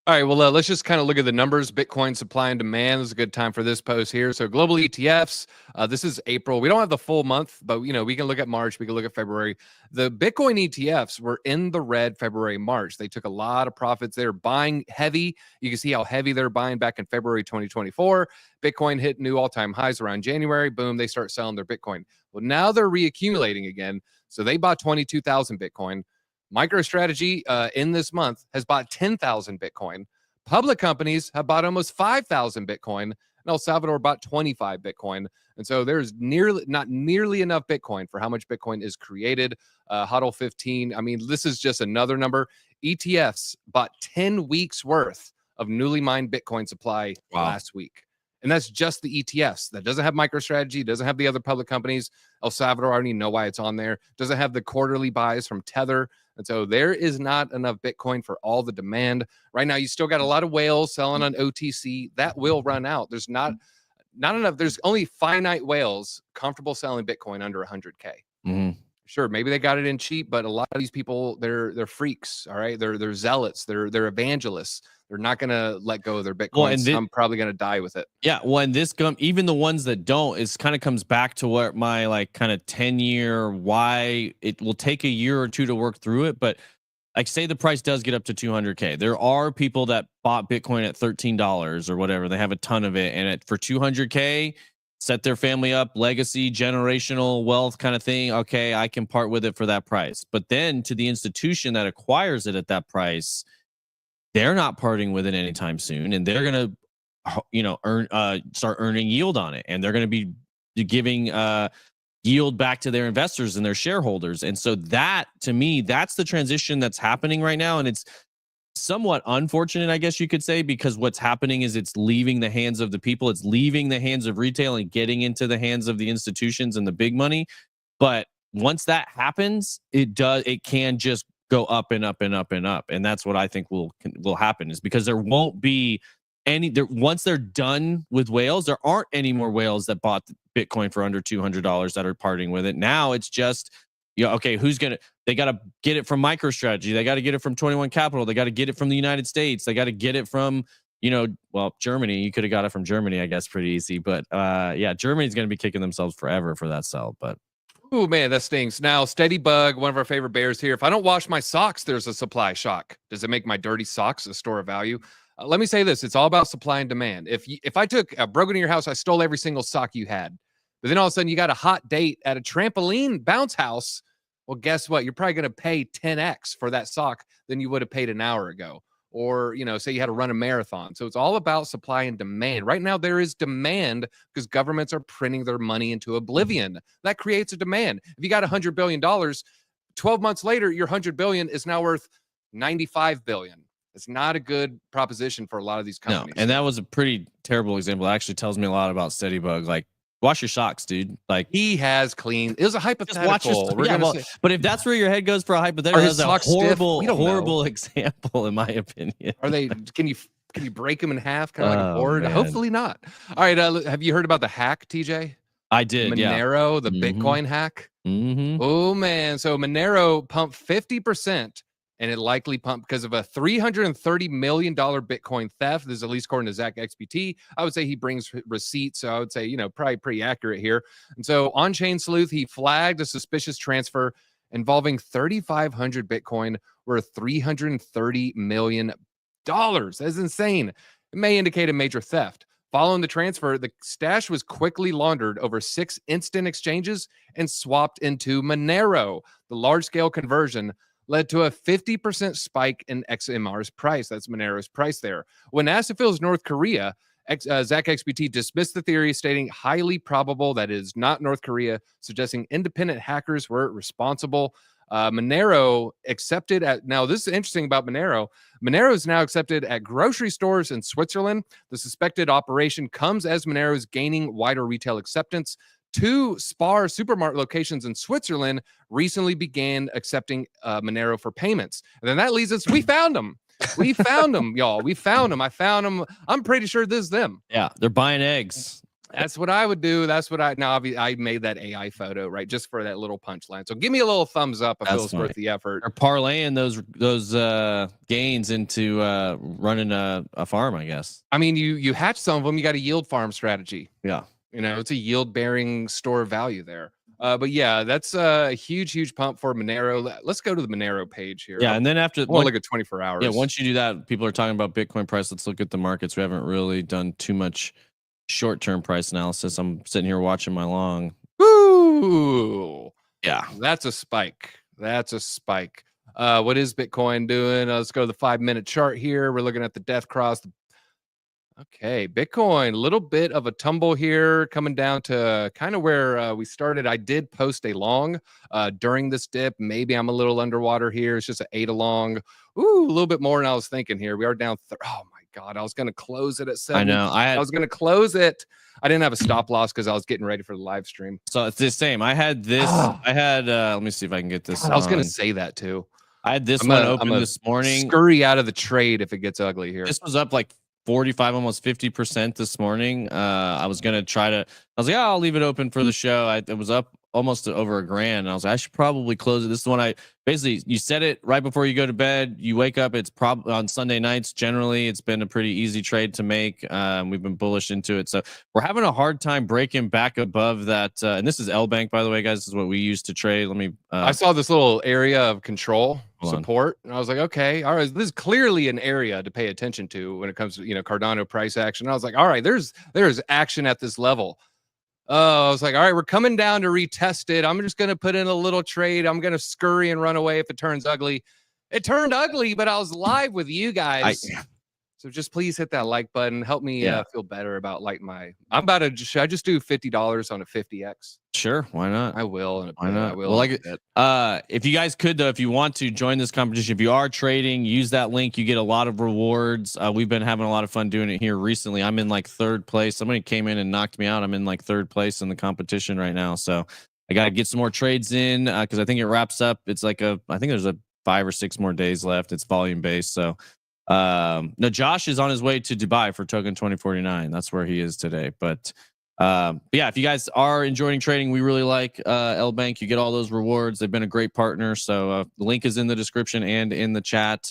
Speaker 2: All right, well, let's just kind of look at the numbers. Bitcoin supply and demand. This is a good time for this post here. So global ETFs, this is April. We don't have the full month, but, we can look at March. We can look at February. The Bitcoin ETFs were in the red February, March. They took a lot of profits. They're buying heavy. You can see how heavy they're buying back in February 2024. Bitcoin hit new all-time highs around January. Boom, they start selling their Bitcoin. Well, now they're reaccumulating again. So they bought 22,000 Bitcoin. MicroStrategy in this month has bought 10,000 Bitcoin. Public companies have bought almost 5,000 Bitcoin. And El Salvador bought 25 Bitcoin. And so there's not nearly enough Bitcoin for how much Bitcoin is created. HODL 15. I mean, this is just another number. ETFs bought 10 weeks worth of newly mined Bitcoin supply last week. And that's just the ETFs. That doesn't have MicroStrategy, doesn't have the other public companies. El Salvador, I don't even know why it's on there. Doesn't have the quarterly buys from Tether. And so there is not enough Bitcoin for all the demand. Right now, you still got a lot of whales selling on OTC. That will run out. There's not enough. There's only finite whales comfortable selling Bitcoin under 100K.
Speaker 3: Mm-hmm.
Speaker 2: Sure, maybe they got it in cheap, but a lot of these people, they're freaks, all right? They're zealots. They're evangelists. They're not going to let go of their Bitcoin. Well, I'm probably going to die with it.
Speaker 3: Yeah, when even the ones that don't, it kind of comes back to what my kind of 10-year why it will take a year or two to work through it. But say the price does get up to 200K. There are people that bought Bitcoin at $13 or whatever. They have a ton of it. And for 200K, set their family up, legacy, generational wealth kind of thing. Okay, I can part with it for that price. But then to the institution that acquires it at that price, they're not parting with it anytime soon, and they're going to, start earning yield on it, and they're going to be giving yield back to their investors and their shareholders. And so that, to me, that's the transition that's happening right now, and it's somewhat unfortunate, I guess you could say, because what's happening is it's leaving the hands of the people, it's leaving the hands of retail and getting into the hands of the institutions and the big money. But once that happens, it can just go up and up and up and up. And that's what I think will happen, is because there won't be once they're done with whales, there aren't any more whales that bought Bitcoin for under $200 that are parting with it. Now it's just, okay, they got to get it from MicroStrategy. They got to get it from 21 Capital. They got to get it from the United States. They got to get it from, Germany. You could have got it from Germany, I guess, pretty easy. But Germany's going to be kicking themselves forever for that sell. But
Speaker 2: oh man, that stings. Now, Steady Bug, one of our favorite bears here. If I don't wash my socks, there's a supply shock. Does it make my dirty socks a store of value? Let me say this. It's all about supply and demand. If I broke into your house, I stole every single sock you had, but then all of a sudden you got a hot date at a trampoline bounce house, Well, guess what? You're probably going to pay 10x for that stock than you would have paid an hour ago. Or, say you had to run a marathon. So it's all about supply and demand. Right now, there is demand because governments are printing their money into oblivion. That creates a demand. If you got $100 billion, 12 months later, your $100 billion is now worth $95 billion. It's not a good proposition for a lot of these companies.
Speaker 3: No, and that was a pretty terrible example. It actually tells me a lot about SteadyBug. Like, wash your socks, dude. Like,
Speaker 2: he has clean. It was a hypothetical.
Speaker 3: But if that's where your head goes for a hypothetical, that's a horrible example, in my opinion.
Speaker 2: Are they? Can you break them in half, kind of like a board?
Speaker 3: Man.
Speaker 2: Hopefully not. All right. Have you heard about the hack, TJ?
Speaker 3: I did.
Speaker 2: Monero, the Bitcoin hack. Oh man! So Monero pumped 50%. And it likely pumped because of a $330 million Bitcoin theft. This is at least according to Zach XBT. I would say he brings receipts. So I would say, probably pretty accurate here. And so on-chain sleuth, he flagged a suspicious transfer involving 3,500 Bitcoin worth $330 million. That's insane. It may indicate a major theft. Following the transfer, the stash was quickly laundered over 6 instant exchanges and swapped into Monero. The large-scale conversion led to a 50% spike in XMR's price. That's Monero's price there. When asked if it was North Korea, Zach XBT dismissed the theory, stating highly probable that it is not North Korea, suggesting independent hackers were responsible. Monero accepted at, now this is interesting about Monero. Monero is now accepted at grocery stores in Switzerland. The suspected operation comes as Monero is gaining wider retail acceptance. 2 Spar supermarket locations in Switzerland recently began accepting Monero for payments. And then that leads us, we found them. We found them, y'all. We found them. I found them. I'm pretty sure this is them.
Speaker 3: Yeah, they're buying eggs.
Speaker 2: That's what I would do. That's what I made that AI photo, right? Just for that little punchline. So give me a little thumbs up if it was worth the effort.
Speaker 3: Or parlaying those gains into running a farm, I guess.
Speaker 2: I mean, you hatch some of them, you got a yield farm strategy.
Speaker 3: Yeah.
Speaker 2: It's a yield-bearing store of value there. But yeah, that's a huge pump for Monero. Let's go to the Monero page here.
Speaker 3: Yeah, and then after
Speaker 2: we'll look at 24 hours.
Speaker 3: Yeah, once you do that, people are talking about Bitcoin price. Let's look at the markets. We haven't really done too much short-term price analysis. I'm sitting here watching my long.
Speaker 2: Woo!
Speaker 3: Yeah,
Speaker 2: that's a spike. That's a spike. What is Bitcoin doing? Let's go to the 5-minute chart here. We're looking at the death cross. Okay, Bitcoin, a little bit of a tumble here, coming down to kind of where we started. I did post a long during this dip. Maybe I'm a little underwater here. It's just an 8 along. Ooh, a little bit more than I was thinking here. We are down. Oh my God, I was going to close it at 7.
Speaker 3: I know.
Speaker 2: I was going to close it. I didn't have a stop loss because I was getting ready for the live stream.
Speaker 3: So it's the same. I had this. I had. Let me see if I can get this.
Speaker 2: I was going to say that too.
Speaker 3: I had this one open this morning.
Speaker 2: Scurry out of the trade if it gets ugly here.
Speaker 3: This was up like 45, almost 50% this morning. I was gonna I was like, I'll leave it open for the show. It was up almost over $1,000. And I was like, I should probably close it. This is when you set it right before you go to bed. You wake up. It's probably on Sunday nights. Generally, it's been a pretty easy trade to make. We've been bullish into it. So we're having a hard time breaking back above that. And this is L Bank, by the way, guys. This is what we use to trade. Let me.
Speaker 2: I saw this little area of control support, and I was like, okay, all right, this is clearly an area to pay attention to when it comes to Cardano price action. And I was like, all right, there's action at this level. I was like, all right, we're coming down to retest it. I'm just going to put in a little trade. I'm going to scurry and run away if it turns ugly. It turned ugly, but I was live with you guys. So just please hit that like button. Help me feel better about should I just do $50 on a 50X?
Speaker 3: Sure. Why not?
Speaker 2: I will.
Speaker 3: Why not?
Speaker 2: I will.
Speaker 3: Well, if you guys could, though, if you want to join this competition, if you are trading, use that link. You get a lot of rewards. We've been having a lot of fun doing it here recently. I'm in like 3rd place. Somebody came in and knocked me out. I'm in like 3rd place in the competition right now. So I got to get some more trades in because I think it wraps up. It's like I think there's 5 or 6 more days left. It's volume based. So no, Josh is on his way to Dubai for Token 2049. That's where he is today. But yeah, if you guys are enjoying trading, we really like L Bank. You get all those rewards. They've been a great partner. So the link is in the description and in the chat.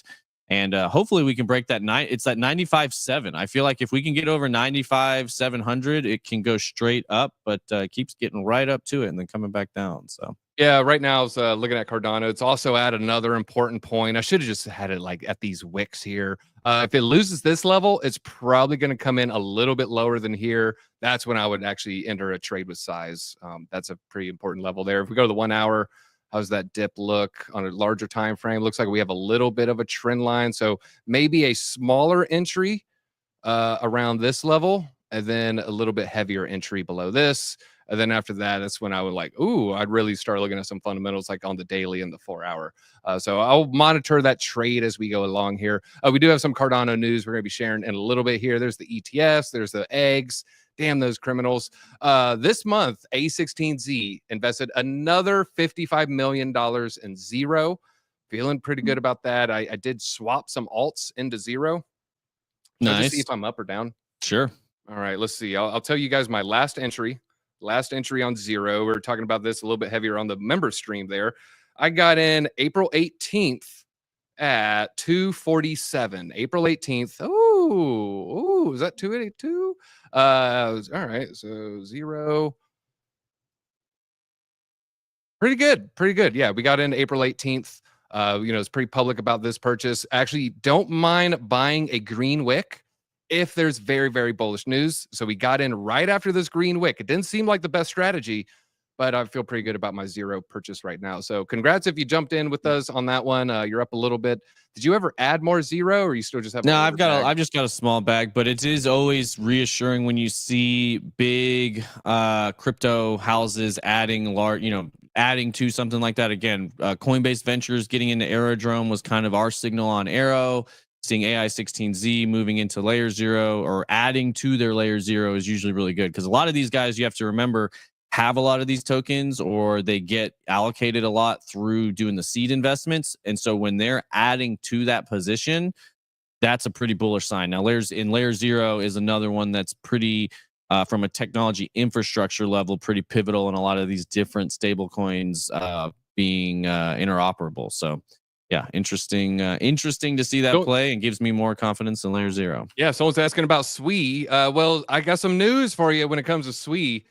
Speaker 3: And hopefully we can break that it's that 95.7. I feel like if we can get over 95,700, it can go straight up, but it keeps getting right up to it and then coming back down. So
Speaker 2: yeah, right now I was looking at Cardano. It's also at another important point. I should have just had it like at these wicks here. If it loses this level, it's probably going to come in a little bit lower than here. That's when I would actually enter a trade with size. That's a pretty important level there. If we go to the 1 hour, How's that dip look on a larger time frame? Looks like we have a little bit of a trend line. So maybe a smaller entry around this level, and then a little bit heavier entry below this. And then after that, that's when I would like, ooh, I'd really start looking at some fundamentals like on the daily and the 4 hour. So I'll monitor that trade as we go along here. We do have some Cardano news we're going to be sharing in a little bit here. There's the ETFs, there's the eggs. Damn those criminals. This month, A16Z invested another $55 million in Zero. Feeling pretty good about that. I did swap some alts into Zero. Nice. Just see if I'm up or down.
Speaker 3: Sure.
Speaker 2: All right, let's see. I'll tell you guys my last entry. Last entry on Zero. We were talking about this a little bit heavier on the member stream there. I got in April 18th at 247. April 18th. Ooh, is that 282? All right, so Zero. Pretty good. Yeah, we got in April 18th. It's pretty public about this purchase. Actually, don't mind buying a green wick if there's very, very bullish news. So we got in right after this green wick. It didn't seem like the best strategy, but I feel pretty good about my Zero purchase right now. So congrats if you jumped in with us on that one. You're up a little bit. Did you ever add more Zero, or you still just have?
Speaker 3: No, I've just got a small bag, but it is always reassuring when you see big crypto houses adding adding to something like that. Again, Coinbase Ventures getting into Aerodrome was kind of our signal on Aero. Seeing AI16Z moving into LayerZero or adding to their LayerZero is usually really good, because a lot of these guys, you have to remember, have a lot of these tokens, or they get allocated a lot through doing the seed investments. And so when they're adding to that position, that's a pretty bullish sign. Now, LayerZero is another one that's pretty, from a technology infrastructure level, pretty pivotal in a lot of these different stable coins being interoperable. So yeah, interesting to see that play, and gives me more confidence in LayerZero.
Speaker 2: Yeah, someone's asking about SWE. Well, I got some news for you when it comes to SWE.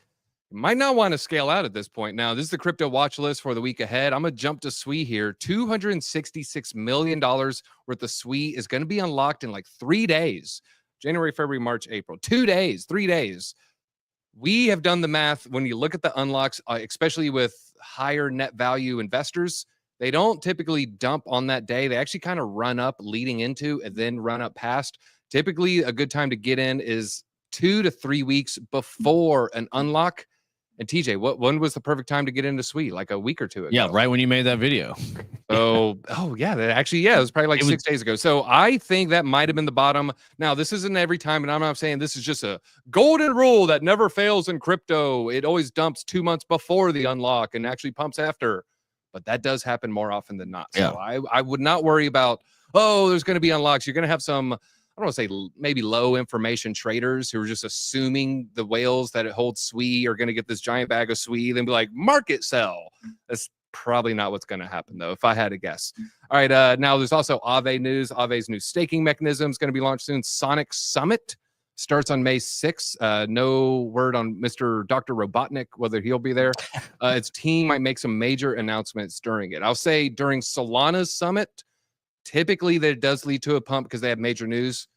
Speaker 2: You might not want to scale out at this point. Now, this is the crypto watch list for the week ahead. I'm going to jump to SWE here. $266 million worth of SWE is going to be unlocked in like 3 days. January, February, March, April. 2 days, 3 days. We have done the math. When you look at the unlocks, especially with higher net value investors, they don't typically dump on that day. They actually kind of run up leading into and then run up past. Typically, a good time to get in is 2 to 3 weeks before an unlock. And TJ, when was the perfect time to get into SWE? Like a week or two ago.
Speaker 3: Yeah, right when you made that video.
Speaker 2: So, it was probably like 6 days ago. So I think that might have been the bottom. Now, this isn't every time, and I'm not saying this is just a golden rule that never fails in crypto. It always dumps 2 months before the unlock and actually pumps after. But that does happen more often than not. So I would not worry about, there's going to be unlocks. You're going to have some, I don't want to say maybe low information traders who are just assuming the whales that it holds SWE are going to get this giant bag of SWE, then be like, market sell. That's probably not what's going to happen, though, if I had to guess. All right. Now there's also Aave news. Aave's new staking mechanism is going to be launched soon. Sonic Summit starts on May 6th. No word on Mr. Dr. Robotnik, whether he'll be there. Its team might make some major announcements during it. I'll say during Solana's summit, typically that does lead to a pump because they have major news.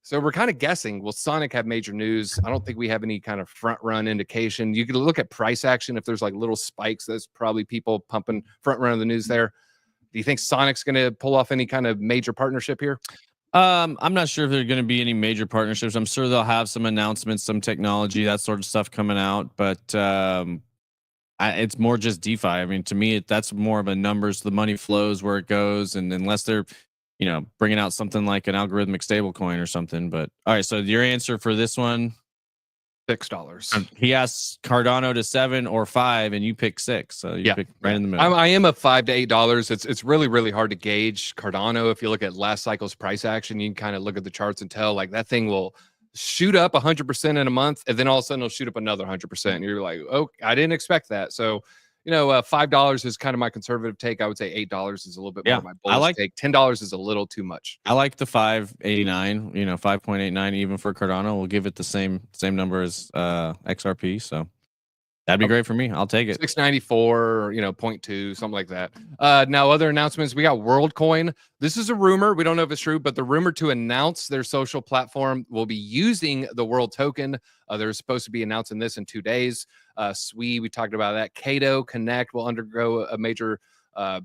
Speaker 2: So we're kind of guessing, will Sonic have major news? I don't think we have any kind of front run indication. You could look at price action. If there's like little spikes, that's probably people pumping front run of the news there. Do you think Sonic's going to pull off any kind of major partnership here?
Speaker 3: I'm not sure if there are going to be any major partnerships. I'm sure they'll have some announcements, some technology, that sort of stuff coming out. But it's more just DeFi. I mean, to me, that's more of a numbers. The money flows where it goes, and unless they're, bringing out something like an algorithmic stable coin or something. But all right, so your answer for this one,
Speaker 2: $6.
Speaker 3: He asked Cardano to 7 or 5, and you pick 6. So you pick right in the middle.
Speaker 2: I am a $5 to $8. It's really, really hard to gauge Cardano. If you look at last cycle's price action, you can kind of look at the charts and tell like that thing will shoot up 100% in a month, and then all of a sudden it'll shoot up another 100%. And you're like, oh, I didn't expect that. So, $5 is kind of my conservative take. I would say $8 is a little bit more my bullish take. $10 is a little too much.
Speaker 3: I like the 5.89, 5.89 even for Cardano. We'll give it the same number as XRP. So That'd be great for me. I'll take it.
Speaker 2: 694, 0.2, something like that. Now, other announcements, we got WorldCoin. This is a rumor. We don't know if it's true, but the rumor to announce their social platform will be using the World token. They're supposed to be announcing this in 2 days. SWE, we talked about that. Cato Connect will undergo a major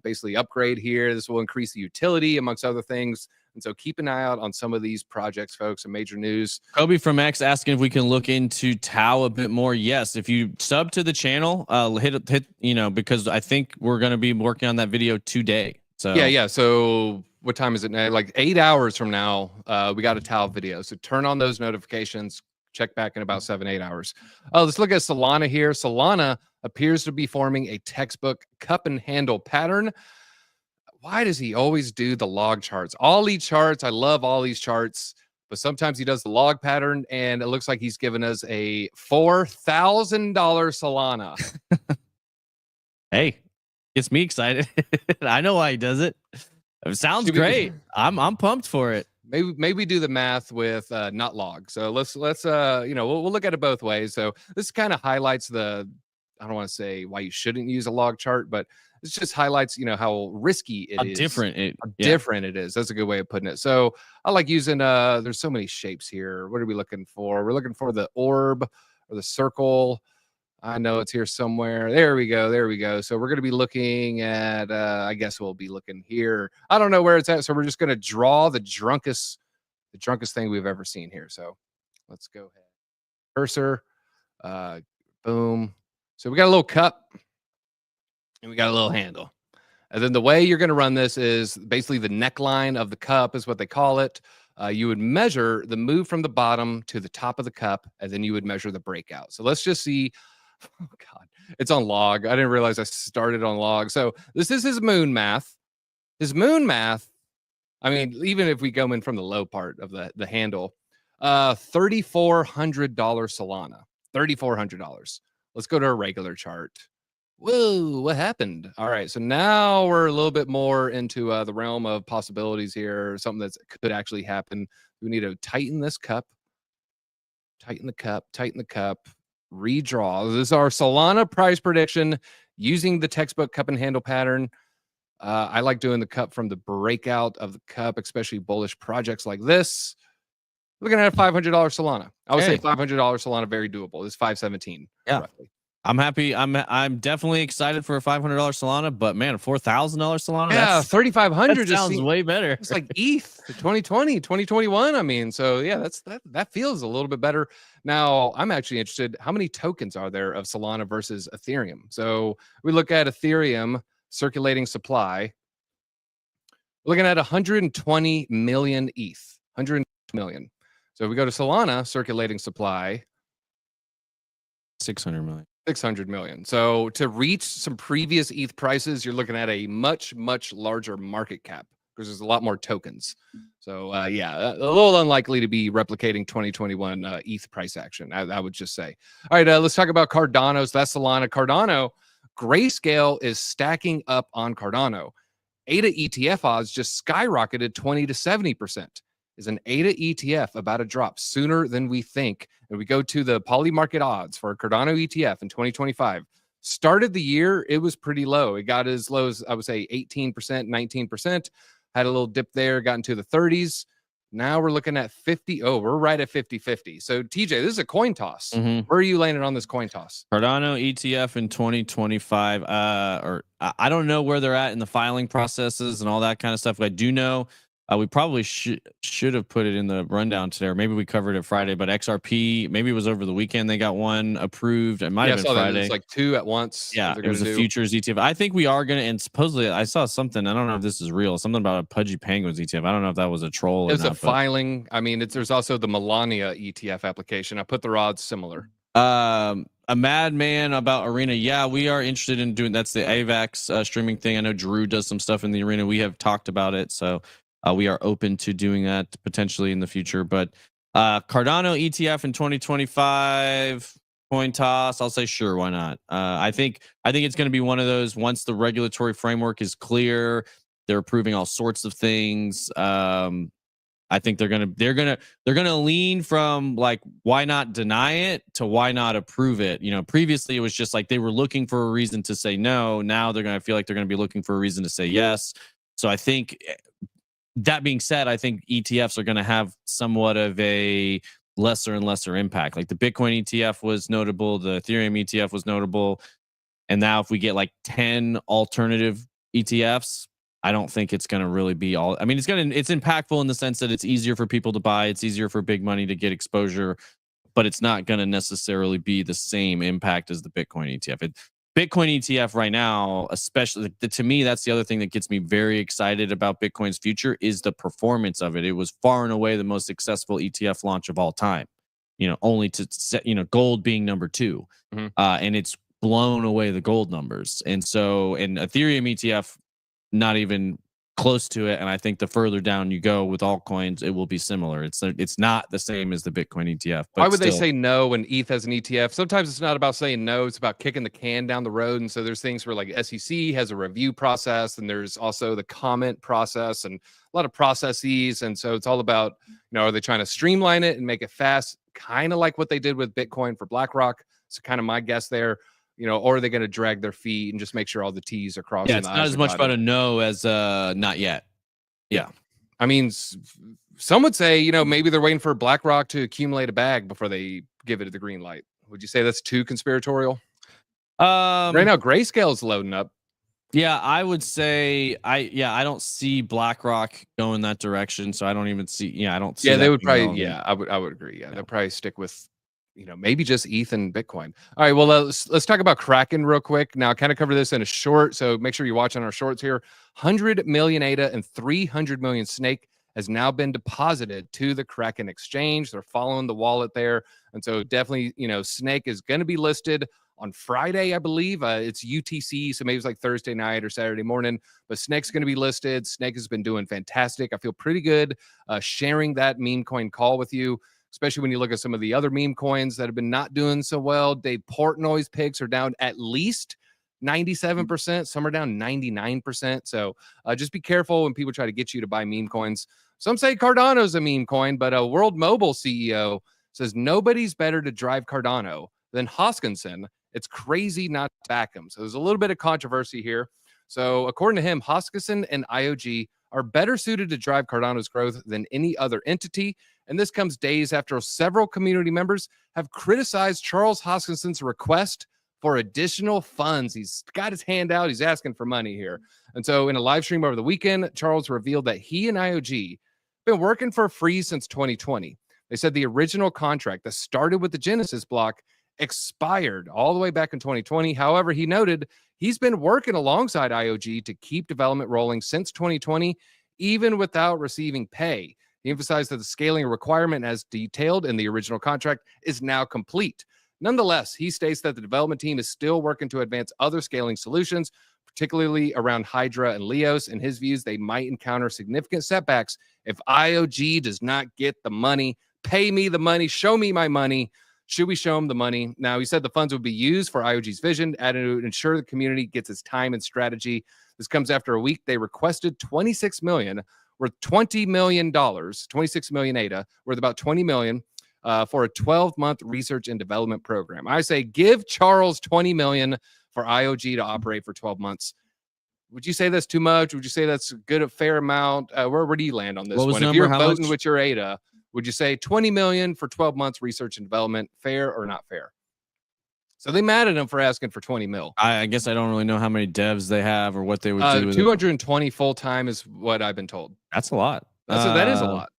Speaker 2: basically upgrade here. This will increase the utility, amongst other things. And so keep an eye out on some of these projects, folks, and major news.
Speaker 3: Kobe from X asking if we can look into Tau a bit more. Yes, if you sub to the channel, hit, because I think we're going to be working on that video today. So
Speaker 2: yeah. So what time is it now? Like 8 hours from now, we got a Tau video. So turn on those notifications. Check back in about 7-8 hours. Let's look at Solana here. Solana appears to be forming a textbook cup and handle pattern. Why does he always do the log charts? Ollie charts. I love Ollie's charts, but sometimes he does the log pattern, and it looks like he's given us a $4,000 Solana.
Speaker 3: Hey, gets me excited. I know why he does it. It sounds great. I'm pumped for it.
Speaker 2: Maybe do the math with not log. So let's we'll look at it both ways. So this kind of highlights I don't want to say why you shouldn't use a log chart, but this just highlights, how risky it is. Different it is. That's a good way of putting it. So I like using, there's so many shapes here. What are we looking for? We're looking for the orb or the circle. I know it's here somewhere. There we go. So we're going to be looking at, I guess we'll be looking here. I don't know where it's at. So we're just going to draw the drunkest thing we've ever seen here. So let's go ahead. Cursor, boom. So we got a little cup. And we got a little handle. And then the way you're going to run this is basically the neckline of the cup is what they call it. You would measure the move from the bottom to the top of the cup, and then you would measure the breakout. So let's just see. Oh, God. It's on log. I didn't realize I started on log. So this is his moon math. His moon math, I mean, even if we go in from the low part of the handle, $3,400 Solana. $3,400. Let's go to a regular chart. Whoa, what happened? All right, so now we're a little bit more into the realm of possibilities here, something that could actually happen. We need to tighten this cup, tighten the cup, redraw. This is our Solana price prediction using the textbook cup and handle pattern. I like doing the cup from the breakout of the cup, especially bullish projects like this. Looking at a $500 Solana. I would say $500 Solana, very doable. It's 517.
Speaker 3: Yeah.
Speaker 2: Roughly.
Speaker 3: I'm happy. I'm definitely excited for a $500 Solana, but man, a $4,000 Solana.
Speaker 2: Yeah, 3,500
Speaker 3: just sounds way better.
Speaker 2: It's like ETH 2020, 2021. I mean, so yeah, that feels a little bit better. Now, I'm actually interested. How many tokens are there of Solana versus Ethereum? So we look at Ethereum circulating supply. We're looking at 120 million ETH, 100 million. So if we go to Solana circulating supply,
Speaker 3: 600 million.
Speaker 2: So to reach some previous ETH prices, you're looking at a much, much larger market cap because there's a lot more tokens. So yeah, a little unlikely to be replicating 2021 ETH price action, I would just say. All right, let's talk about Cardano. So that's Solana. Cardano, Grayscale is stacking up on Cardano. ADA ETF odds just skyrocketed 20 to 70%. Is an ADA ETF about to drop sooner than we think? And we go to the poly market odds for a Cardano ETF in 2025. Started the year, it was pretty low. It got as low as, I would say, 18%, 19%. Had a little dip there, got into the 30s. Now we're looking at 50. Oh, we're right at 50-50. So, TJ, this is a coin toss.
Speaker 3: Mm-hmm.
Speaker 2: Where are you landing on this coin toss?
Speaker 3: Cardano ETF in 2025. Or I don't know where they're at in the filing processes and all that kind of stuff. But I do know we probably should have put it in the rundown today, or maybe we covered it Friday. But XRP, maybe it was over the weekend they got one approved. It might have been Friday.
Speaker 2: It's like two at once.
Speaker 3: Yeah, it was a futures ETF. I think we are gonna, and supposedly I saw something. I don't know if this is real. Something about a Pudgy Penguins ETF. I don't know if that was a troll.
Speaker 2: It's a filing. I mean, there's also the Melania ETF application. I put the odds similar.
Speaker 3: A madman about Arena. Yeah, we are interested in doing. That's the AVAX streaming thing. I know Drew does some stuff in the Arena. We have talked about it, so. We are open to doing that potentially in the future. But Cardano ETF in 2025, coin toss, I'll say sure, why not? I think it's going to be one of those, once the regulatory framework is clear, they're approving all sorts of things. I I think they're gonna lean from like why not deny it to why not approve it. You know, previously it was just like they were looking for a reason to say no. Now they're gonna feel like they're gonna be looking for a reason to say yes. So I think that being said, I think ETFs are gonna have somewhat of a lesser and lesser impact. Like the Bitcoin ETF was notable, the Ethereum ETF was notable, and now if we get like 10 alternative ETFs, I don't think it's going to really be all. I mean, it's impactful in the sense that it's easier for people to buy, it's easier for big money to get exposure, but it's not going to necessarily be the same impact as the Bitcoin ETF. Bitcoin ETF right now, especially to me, that's the other thing that gets me very excited about Bitcoin's future is the performance of it. It was far and away the most successful ETF launch of all time. You know, only to set, you know, gold being number 2, and it's blown away the gold numbers. And so, an Ethereum ETF, not even close to it. And I think the further down you go with altcoins, it will be similar. It's not the same as the Bitcoin ETF. But
Speaker 2: why would they say no when ETH has an ETF? Sometimes it's not about saying no; it's about kicking the can down the road. And so there's things where like SEC has a review process, and there's also the comment process, and a lot of processes. And so it's all about, you know, are they trying to streamline it and make it fast, kind of like what they did with Bitcoin for BlackRock? So kind of my guess there. You know, or are they going to drag their feet and just make sure all the T's are crossed?
Speaker 3: Yeah, it's not as much fun to know as not yet. Yeah.
Speaker 2: I mean, some would say, you know, maybe they're waiting for BlackRock to accumulate a bag before they give it the green light. Would you say that's too conspiratorial? Right now, Grayscale's loading up.
Speaker 3: Yeah, I would say I don't see BlackRock going that direction, so I don't even see. Yeah, I don't see.
Speaker 2: Yeah, they would probably. Yeah, I would agree. Yeah, they'll probably stick with, you know, maybe just ETH and Bitcoin. All right, well, let's talk about Kraken real quick. Now, I kind of cover this in a short, so make sure you watch on our shorts here. 100 million ADA and 300 million Snake has now been deposited to the Kraken exchange. They're following the wallet there, and so definitely, you know, Snake is going to be listed on Friday, I believe. It's UTC, so maybe it's like Thursday night or Saturday morning, but Snake's going to be listed. Snake has been doing fantastic. I feel pretty good sharing that meme coin call with you, especially when you look at some of the other meme coins that have been not doing so well. Dave Portnoy's picks are down at least 97%. Some are down 99%. So just be careful when people try to get you to buy meme coins. Some say Cardano's a meme coin, but a World Mobile CEO says nobody's better to drive Cardano than Hoskinson. It's crazy not to back him. So there's a little bit of controversy here. So according to him, Hoskinson and IOG are better suited to drive Cardano's growth than any other entity. And this comes days after several community members have criticized Charles Hoskinson's request for additional funds. He's got his hand out. He's asking for money here. And so in a live stream over the weekend, Charles revealed that he and IOG have been working for free since 2020. They said the original contract that started with the Genesis block expired all the way back in 2020. However, he noted he's been working alongside IOG to keep development rolling since 2020, even without receiving pay. He emphasized that the scaling requirement, as detailed in the original contract, is now complete. Nonetheless, he states that the development team is still working to advance other scaling solutions, particularly around Hydra and Leos. In his views, they might encounter significant setbacks if IOG does not get the money. Pay me the money. Show me my money. Should we show him the money? Now, he said the funds would be used for IOG's vision and to ensure the community gets its time and strategy. This comes after a week they requested $26 million, worth $20 million, 26 million ADA, worth about $20 million for a 12-month research and development program. I say give Charles $20 million for IOG to operate for 12 months. Would you say that's too much? Would you say that's a good, fair amount? Where do you land on this one? If you're voting with your ADA, would you say 20 million for 12 months research and development, fair or not fair? So they mad at him for asking for 20 mil.
Speaker 3: I guess I don't really know how many devs they have or what they would do.
Speaker 2: 220 full time is what I've been told.
Speaker 3: That's a lot.
Speaker 2: That is a lot.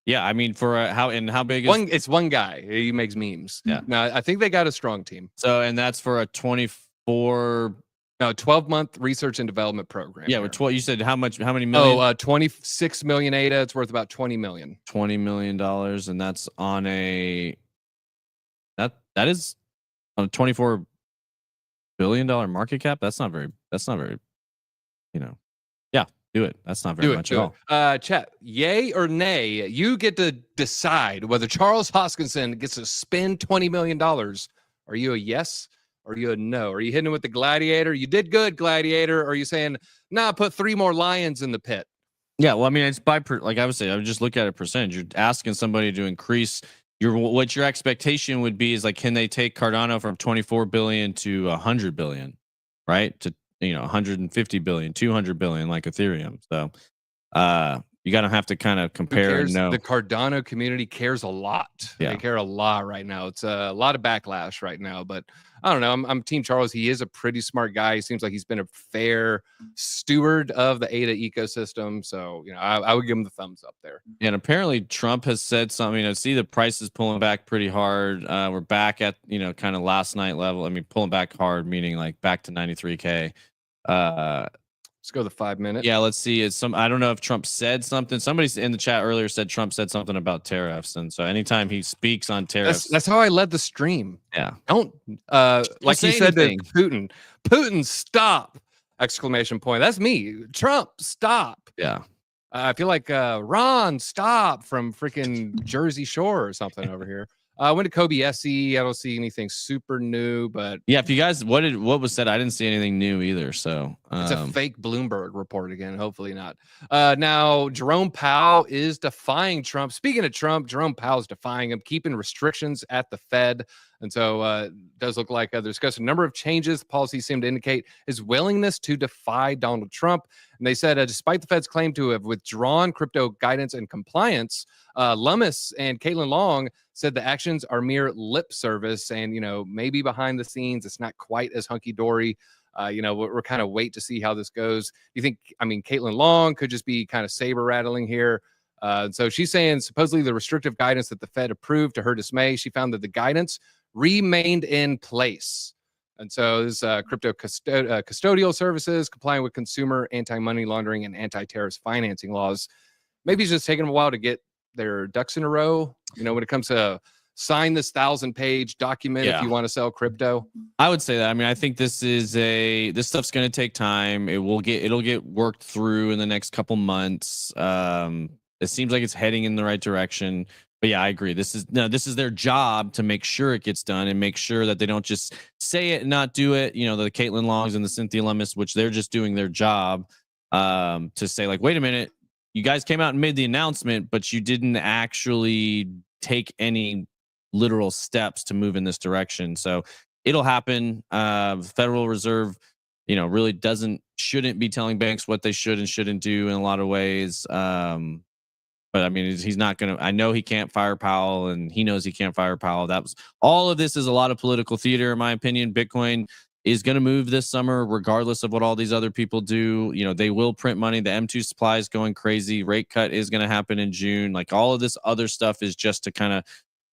Speaker 3: Yeah, I mean, for how big is
Speaker 2: it's one guy. He makes memes.
Speaker 3: Yeah.
Speaker 2: Now I think they got a strong team.
Speaker 3: So, and that's for a
Speaker 2: 12-month research and development program.
Speaker 3: Yeah, with 12. You said how many million?
Speaker 2: 26 million ADA. It's worth about 20 million.
Speaker 3: $20 million, and that's on a that is on a $24 billion market cap. That's not very, you know. Yeah, do it. That's not very much at all.
Speaker 2: Chat, yay or nay? You get to decide whether Charles Hoskinson gets to spend $20 million. Are you a yes? Or are you a no? Are you hitting it with the gladiator? You did good, gladiator. Or are you saying, nah, put 3 more lions in the pit?
Speaker 3: Yeah, well, I mean, it's like I would say, I would just look at a percentage. You're asking somebody to increase what your expectation would be is like, can they take Cardano from 24 billion to 100 billion, right? To 150 billion, 200 billion, like Ethereum. So, you gotta have to kind of
Speaker 2: Who
Speaker 3: compare and
Speaker 2: cares?
Speaker 3: know.
Speaker 2: The Cardano community cares a lot.
Speaker 3: Yeah.
Speaker 2: They care a lot right now. It's a lot of backlash right now, but I don't know. I'm Team Charles. He is a pretty smart guy. He seems like he's been a fair steward of the ADA ecosystem. So, I would give him the thumbs up there.
Speaker 3: And apparently Trump has said something. See the price is pulling back pretty hard. We're back at kind of last night level. I mean, pulling back hard, meaning like back to 93K.
Speaker 2: Let's go the 5 minute.
Speaker 3: Yeah, let's see. I don't know if Trump said something. Somebody in the chat earlier said Trump said something about tariffs, and so anytime he speaks on tariffs,
Speaker 2: That's how I led the stream.
Speaker 3: Yeah,
Speaker 2: don't like he said to Putin, stop! Exclamation point. That's me. Trump, stop.
Speaker 3: Yeah.
Speaker 2: I feel like Ron, stop, from freaking Jersey Shore or something over here. I went to Kobe SE. I don't see anything super new, but
Speaker 3: yeah. If you guys, what was said, I didn't see anything new either. So
Speaker 2: it's a fake Bloomberg report again. Hopefully not. Now Jerome Powell is defying Trump. Speaking of Trump, Jerome Powell is defying him, keeping restrictions at the Fed. And so it does look like they're discussing a number of changes. The policies seem to indicate his willingness to defy Donald Trump. And they said, despite the Fed's claim to have withdrawn crypto guidance and compliance, Lummis and Caitlin Long said the actions are mere lip service. And, maybe behind the scenes, it's not quite as hunky-dory. We're kind of wait to see how this goes. You think, Caitlin Long could just be kind of saber rattling here. So she's saying supposedly the restrictive guidance that the Fed approved, to her dismay, she found that the guidance remained in place. And so this crypto custodial services complying with consumer anti-money laundering and anti-terrorist financing laws. Maybe it's just taking them a while to get their ducks in a row, when it comes to sign this 1,000-page document if you want to sell crypto.
Speaker 3: I would say that. I think this stuff's going to take time. It'll get worked through in the next couple months. It seems like it's heading in the right direction. But yeah, I agree. This is their job to make sure it gets done and make sure that they don't just say it and not do it. The Caitlin Longs and the Cynthia Lummis, which they're just doing their job to say like, wait a minute, you guys came out and made the announcement, but you didn't actually take any literal steps to move in this direction. So it'll happen. Federal Reserve, really shouldn't be telling banks what they should and shouldn't do in a lot of ways. But he's not going to, I know he can't fire Powell and he knows he can't fire Powell. All of this is a lot of political theater, in my opinion. Bitcoin is going to move this summer, regardless of what all these other people do. They will print money. The M2 supply is going crazy. Rate cut is going to happen in June. Like all of this other stuff is just to kind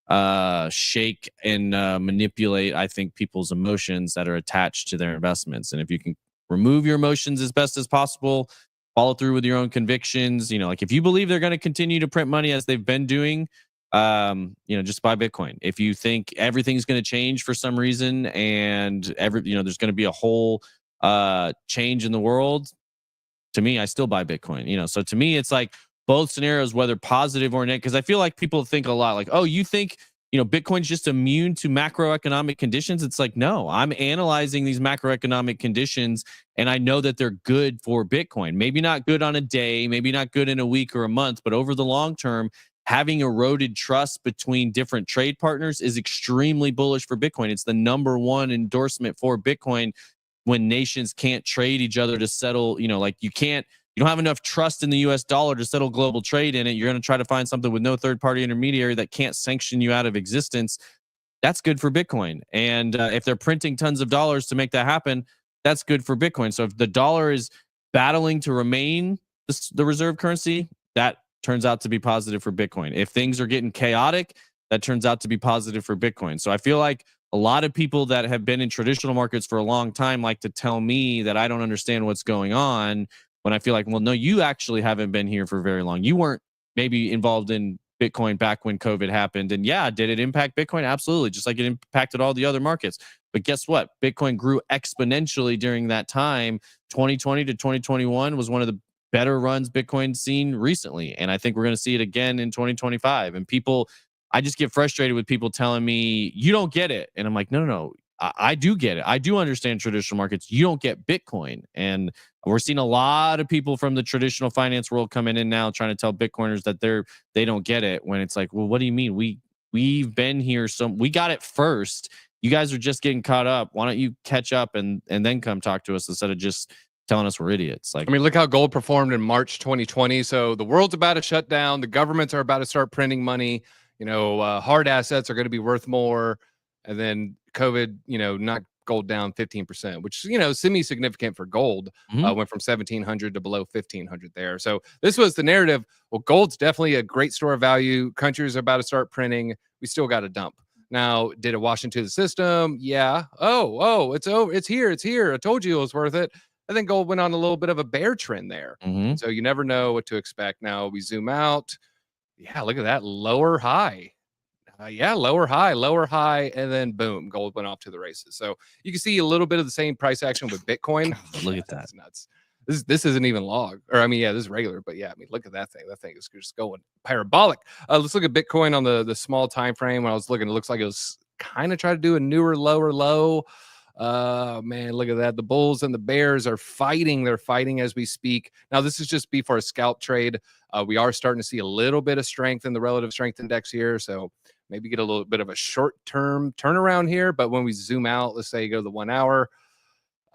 Speaker 3: of shake and manipulate, I think, people's emotions that are attached to their investments. And if you can remove your emotions as best as possible, follow through with your own convictions. Like if you believe they're going to continue to print money as they've been doing, just buy Bitcoin. If you think everything's going to change for some reason and there's going to be a whole change in the world, to me, I still buy Bitcoin. So to me, it's like both scenarios, whether positive or negative, because I feel like people think a lot like, oh, you think Bitcoin's just immune to macroeconomic conditions. It's like, no, I'm analyzing these macroeconomic conditions and I know that they're good for Bitcoin. Maybe not good on a day, maybe not good in a week or a month, but over the long term, having eroded trust between different trade partners is extremely bullish for Bitcoin. It's the number one endorsement for Bitcoin when nations can't trade each other to settle, like you don't have enough trust in the US dollar to settle global trade in it. You're going to try to find something with no third-party intermediary that can't sanction you out of existence. That's good for Bitcoin. And if they're printing tons of dollars to make that happen, that's good for Bitcoin. So if the dollar is battling to remain the reserve currency, that turns out to be positive for Bitcoin. If things are getting chaotic, that turns out to be positive for Bitcoin. So I feel like a lot of people that have been in traditional markets for a long time like to tell me that I don't understand what's going on, when I feel like, well, no, you actually haven't been here for very long. You weren't maybe involved in Bitcoin back when COVID happened. And yeah, did it impact Bitcoin? Absolutely. Just like it impacted all the other markets. But guess what? Bitcoin grew exponentially during that time. 2020 to 2021 was one of the better runs Bitcoin's seen recently. And I think we're going to see it again in 2025. And I just get frustrated with people telling me, you don't get it. And I'm like, no. I do get it. I do understand traditional markets. You don't get Bitcoin. And we're seeing a lot of people from the traditional finance world coming in now trying to tell Bitcoiners that they don't get it, when it's like, well, what do you mean? We've been here, so we got it first. You guys are just getting caught up. Why don't you catch up and then come talk to us instead of just telling us we're idiots? Like,
Speaker 2: I mean, look how gold performed in March 2020. So the world's about to shut down. The governments are about to start printing money. Hard assets are going to be worth more. And then COVID, knocked gold down 15%, which, semi-significant for gold. Went from 1,700 to below 1,500 there. So this was the narrative. Well, gold's definitely a great store of value. Countries are about to start printing. We still got to dump. Now, did it wash into the system? Yeah. Oh, it's over. It's here. I told you it was worth it. I think gold went on a little bit of a bear trend there. So you never know what to expect. Now we zoom out. Yeah, look at that lower high. Lower high, and then boom, gold went off to the races. So you can see a little bit of the same price action with Bitcoin.
Speaker 3: God, look at that.
Speaker 2: That's nuts. This isn't even log, or this is regular, but yeah, look at that thing. That thing is just going parabolic. Let's look at Bitcoin on the small time frame. When I was looking, it looks like it was kind of trying to do a newer lower low. Man, look at that. The bulls and the bears are fighting. They're fighting as we speak. Now, this is just before a scalp trade. We are starting to see a little bit of strength in the relative strength index here. So maybe get a little bit of a short-term turnaround here. But when we zoom out, let's say you go to the 1 hour,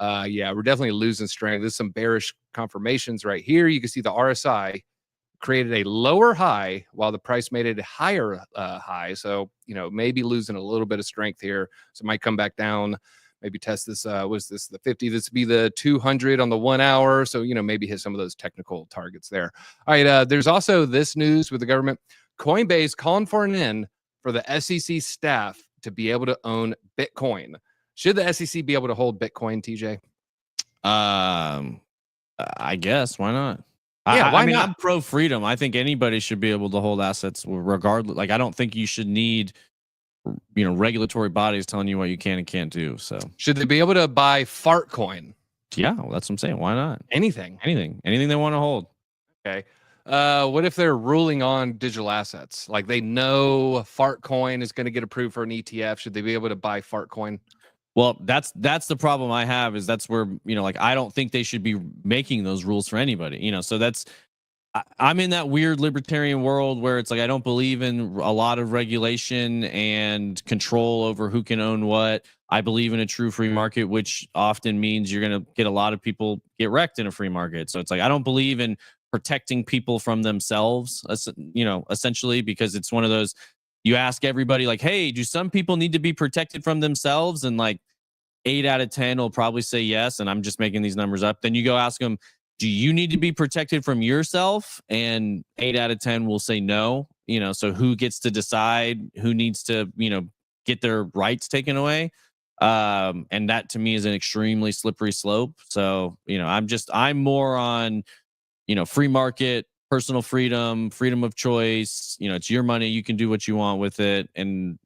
Speaker 2: we're definitely losing strength. There's some bearish confirmations right here. You can see the RSI created a lower high while the price made it a higher high. So, maybe losing a little bit of strength here. So it might come back down. Maybe test this. Was this the 50? This would be the 200 on the 1 hour. So, maybe hit some of those technical targets there. All right. There's also this news with the government. Coinbase calling for an end for the SEC staff to be able to own Bitcoin. Should the SEC be able to hold Bitcoin, TJ?
Speaker 3: I guess. Why not?
Speaker 2: Yeah, why not?
Speaker 3: I'm pro freedom. I think anybody should be able to hold assets regardless. Like, I don't think you should need regulatory bodies telling you what you can and can't do. So
Speaker 2: should they be able to buy fart coin?
Speaker 3: Yeah, well, that's what I'm saying. Why not?
Speaker 2: Anything
Speaker 3: they want to hold.
Speaker 2: Okay. What if they're ruling on digital assets? Like, they know fart coin is going to get approved for an ETF. Should they be able to buy fart coin?
Speaker 3: Well, that's the problem I have, is that's where, I don't think they should be making those rules for anybody, so that's, I'm in that weird libertarian world where it's like, I don't believe in a lot of regulation and control over who can own what. I believe in a true free market, which often means you're going to get a lot of people get wrecked in a free market. So it's like, I don't believe in protecting people from themselves, essentially, because it's one of those, you ask everybody like, hey, do some people need to be protected from themselves? And like 8 out of 10 will probably say yes. And I'm just making these numbers up. Then you go ask them, do you need to be protected from yourself? And 8 out of 10 will say no. So who gets to decide who needs to, get their rights taken away? And that to me is an extremely slippery slope. So, I'm more on, free market, personal freedom of choice. It's your money. You can do what you want with it. And,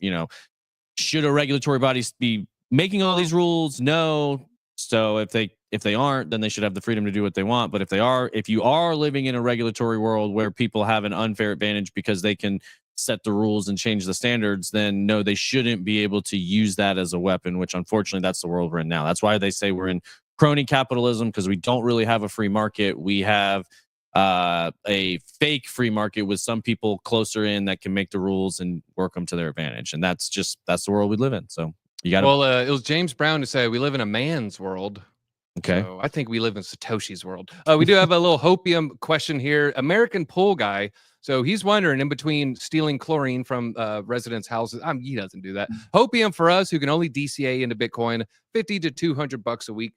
Speaker 3: should a regulatory body be making all these rules? No. So if they aren't, then they should have the freedom to do what they want. But if you are living in a regulatory world where people have an unfair advantage because they can set the rules and change the standards, then no, they shouldn't be able to use that as a weapon, which unfortunately that's the world we're in now. That's why they say we're in crony capitalism, because we don't really have a free market. We have a fake free market with some people closer in that can make the rules and work them to their advantage. And that's the world we live in. So you got to.
Speaker 2: It was James Brown who said we live in a man's world.
Speaker 3: Okay.
Speaker 2: So I think we live in Satoshi's world. We do have a little hopium question here. American Pool Guy. So he's wondering, in between stealing chlorine from residents' houses, he doesn't do that. Hopium for us who can only DCA into Bitcoin, $50 to $200 a week.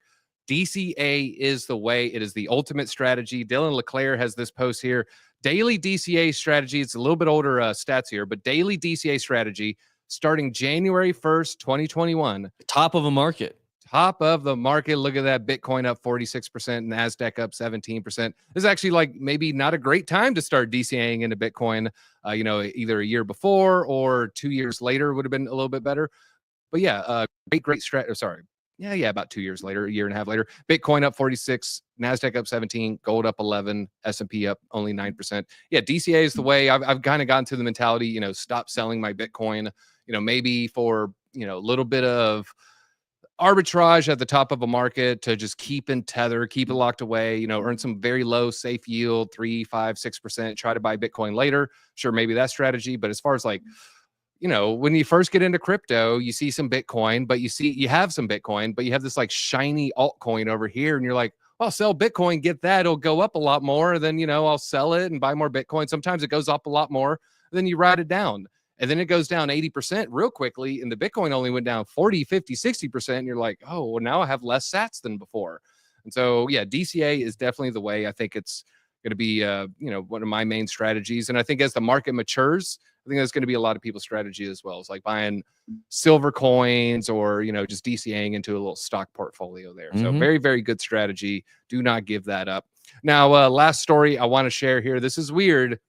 Speaker 2: DCA is the way. It is the ultimate strategy. Dylan LeClaire has this post here. Daily DCA strategy. It's a little bit older stats here, but daily DCA strategy starting January 1st, 2021.
Speaker 3: Top of a market.
Speaker 2: Top of the market. Look at that. Bitcoin up 46%, NASDAQ up 17%. This is actually like maybe not a great time to start DCAing into Bitcoin. Either a year before or 2 years later would have been a little bit better. But yeah, great strategy. Sorry. Yeah, about 2 years later, a year and a half later. Bitcoin up 46, NASDAQ up 17, gold up 11, S&P up only 9%. Yeah, DCA is the way. I've kind of gotten to the mentality, stop selling my Bitcoin, maybe for, a little bit of arbitrage at the top of a market to just keep in tether, keep it locked away, you know, earn some very low safe yield, 3, 5, 6%, try to buy Bitcoin later. Sure, maybe that strategy. But as far as like, you know, when you first get into crypto, you see some Bitcoin, but you have some Bitcoin, but you have this like shiny altcoin over here. And you're like, I'll sell Bitcoin, get that. It'll go up a lot more. Then, you know, I'll sell it and buy more Bitcoin. Sometimes it goes up a lot more. Then you write it down. And then it goes down 80% real quickly. And the Bitcoin only went down 40, 50, 60%. And you're like, oh, well, now I have less sats than before. And so, yeah, DCA is definitely the way. I think it's going to be, you know, one of my main strategies. And I think as the market matures, I think that's going to be a lot of people's strategy as well. It's like buying silver coins or, you know, just DCAing into a little stock portfolio there. So very, very good strategy. Do not give that up. Now, last story I want to share here. This is weird.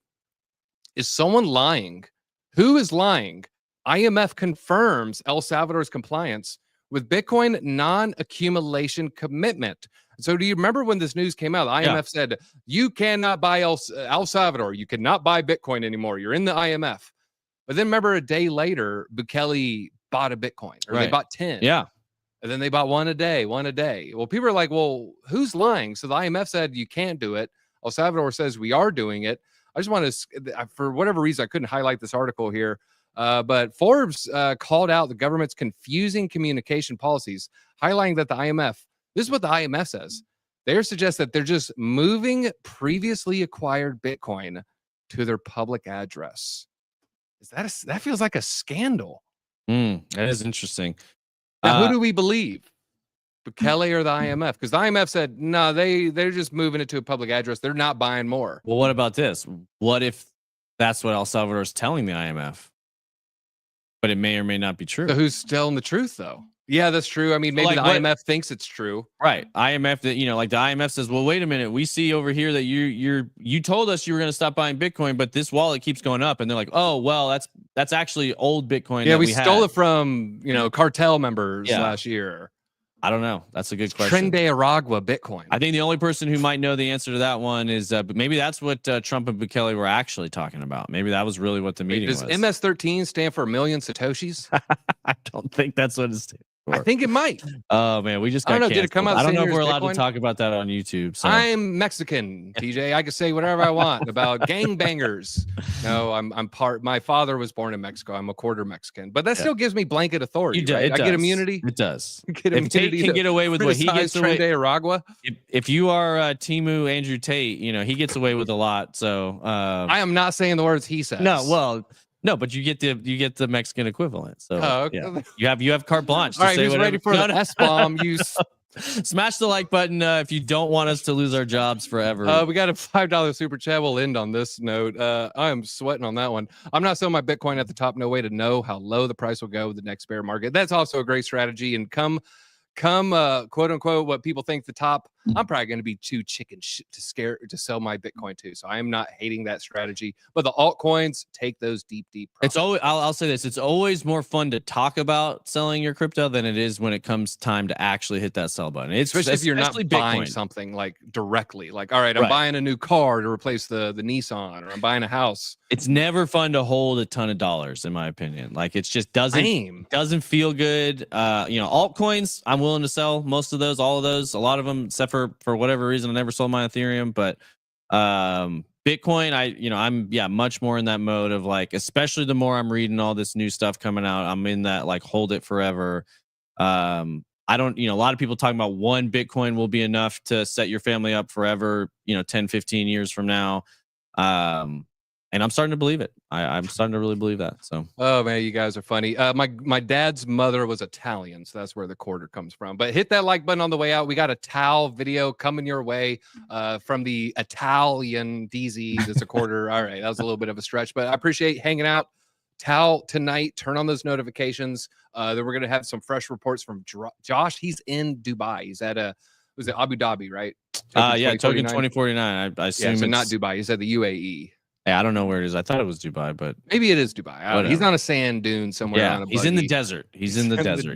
Speaker 2: Is someone lying? Who is lying? IMF confirms El Salvador's compliance with Bitcoin non-accumulation commitment. So do you remember when this news came out? The IMF said, you cannot buy El Salvador. You cannot buy Bitcoin anymore. You're in the IMF. But then remember a day later, Bukele bought a Bitcoin. Or they bought 10. Yeah. And then they bought one a day. Well, people are like, well, who's lying? So the IMF said, you can't do it. El Salvador says we are doing it. I just want to, for whatever reason, I couldn't highlight this article here. But Forbes called out the government's confusing communication policies, highlighting that the IMF, this is what the IMF says. They suggest that they're just moving previously acquired Bitcoin to their public address. That feels like a scandal.
Speaker 3: That is interesting.
Speaker 2: Now, who do we believe? Bukele or the IMF? Because the IMF said, no, they're just moving it to a public address. They're not buying more.
Speaker 3: Well, what about this? What if that's what El Salvador is telling the IMF? But it may or may not be true.
Speaker 2: So who's telling the truth, though? Yeah, that's true. I mean, maybe the IMF thinks it's true.
Speaker 3: Right. IMF, that, you know, like the IMF says, well, wait a minute. We see over here that you told us you were going to stop buying Bitcoin, but this wallet keeps going up. And they're like, oh, well, that's actually old Bitcoin.
Speaker 2: Yeah, we stole it from, you know, cartel members last year.
Speaker 3: I don't know. That's a good question.
Speaker 2: Trende Aragua Bitcoin.
Speaker 3: I think the only person who might know the answer to that one is, but maybe that's what Trump and Bukele were actually talking about. Maybe that was really what the meeting was.
Speaker 2: Does MS-13 stand for a million Satoshis?
Speaker 3: I don't think that's what it stands for.
Speaker 2: I think it might.
Speaker 3: Oh man, we just got canceled.
Speaker 2: Did it come out?
Speaker 3: I don't know if we're allowed to talk about that on YouTube. So.
Speaker 2: I'm Mexican, TJ. I can say whatever I want about gangbangers. No, I'm part. My father was born in Mexico. I'm a quarter Mexican, but that still gives me blanket authority. Right? I get immunity.
Speaker 3: It does.
Speaker 2: If
Speaker 3: Tate can get away with what he gets away.
Speaker 2: Aragua.
Speaker 3: If you are Timu Andrew Tate, you know he gets away with a lot. So
Speaker 2: I am not saying the words he says.
Speaker 3: No, well. No, but you get the Mexican equivalent. So you have carte blanche.
Speaker 2: All right, who's ready for the S-bomb? You
Speaker 3: smash the like button if you don't want us to lose our jobs forever.
Speaker 2: We got a $5 super chat. We'll end on this note. I am sweating on that one. I'm not selling my Bitcoin at the top. No way to know how low the price will go with the next bear market. That's also a great strategy. And come quote unquote what people think the top, I'm probably going to be too chicken shit to sell my Bitcoin too. So I am not hating that strategy, but the altcoins, take those deep profits.
Speaker 3: It's always, I'll say this, it's always more fun to talk about selling your crypto than it is when it comes time to actually hit that sell button.
Speaker 2: Especially if you're not buying something like directly, like, all right, I'm buying a new car to replace the Nissan, or I'm buying a house.
Speaker 3: It's never fun to hold a ton of dollars, in my opinion. Like it just doesn't feel good. You know, altcoins, I'm willing to sell most of those, all of those, a lot of them, except for whatever reason, I never sold my Ethereum. But Bitcoin, I'm much more in that mode of like, especially the more I'm reading all this new stuff coming out, I'm in that like hold it forever. I don't, a lot of people talking about one Bitcoin will be enough to set your family up forever, 10, 15 years from now. And I'm starting to believe it. I'm starting to really believe that. So,
Speaker 2: oh man, you guys are funny. My dad's mother was Italian, so that's where the quarter comes from. But hit that like button on the way out. We got a Tal video coming your way from the Italian DZ. That's a quarter. All right, that was a little bit of a stretch, but I appreciate hanging out. Tal tonight. Turn on those notifications. Then we're gonna have some fresh reports from Josh. He's in Dubai. He's at was it Abu Dhabi, right?
Speaker 3: Token 2049. I assume
Speaker 2: so not Dubai. He's at the UAE.
Speaker 3: Yeah, I don't know where it is. I thought it was Dubai, but
Speaker 2: maybe it is Dubai. He's on a sand dune somewhere.
Speaker 3: Yeah, he's in the desert. He's in the desert.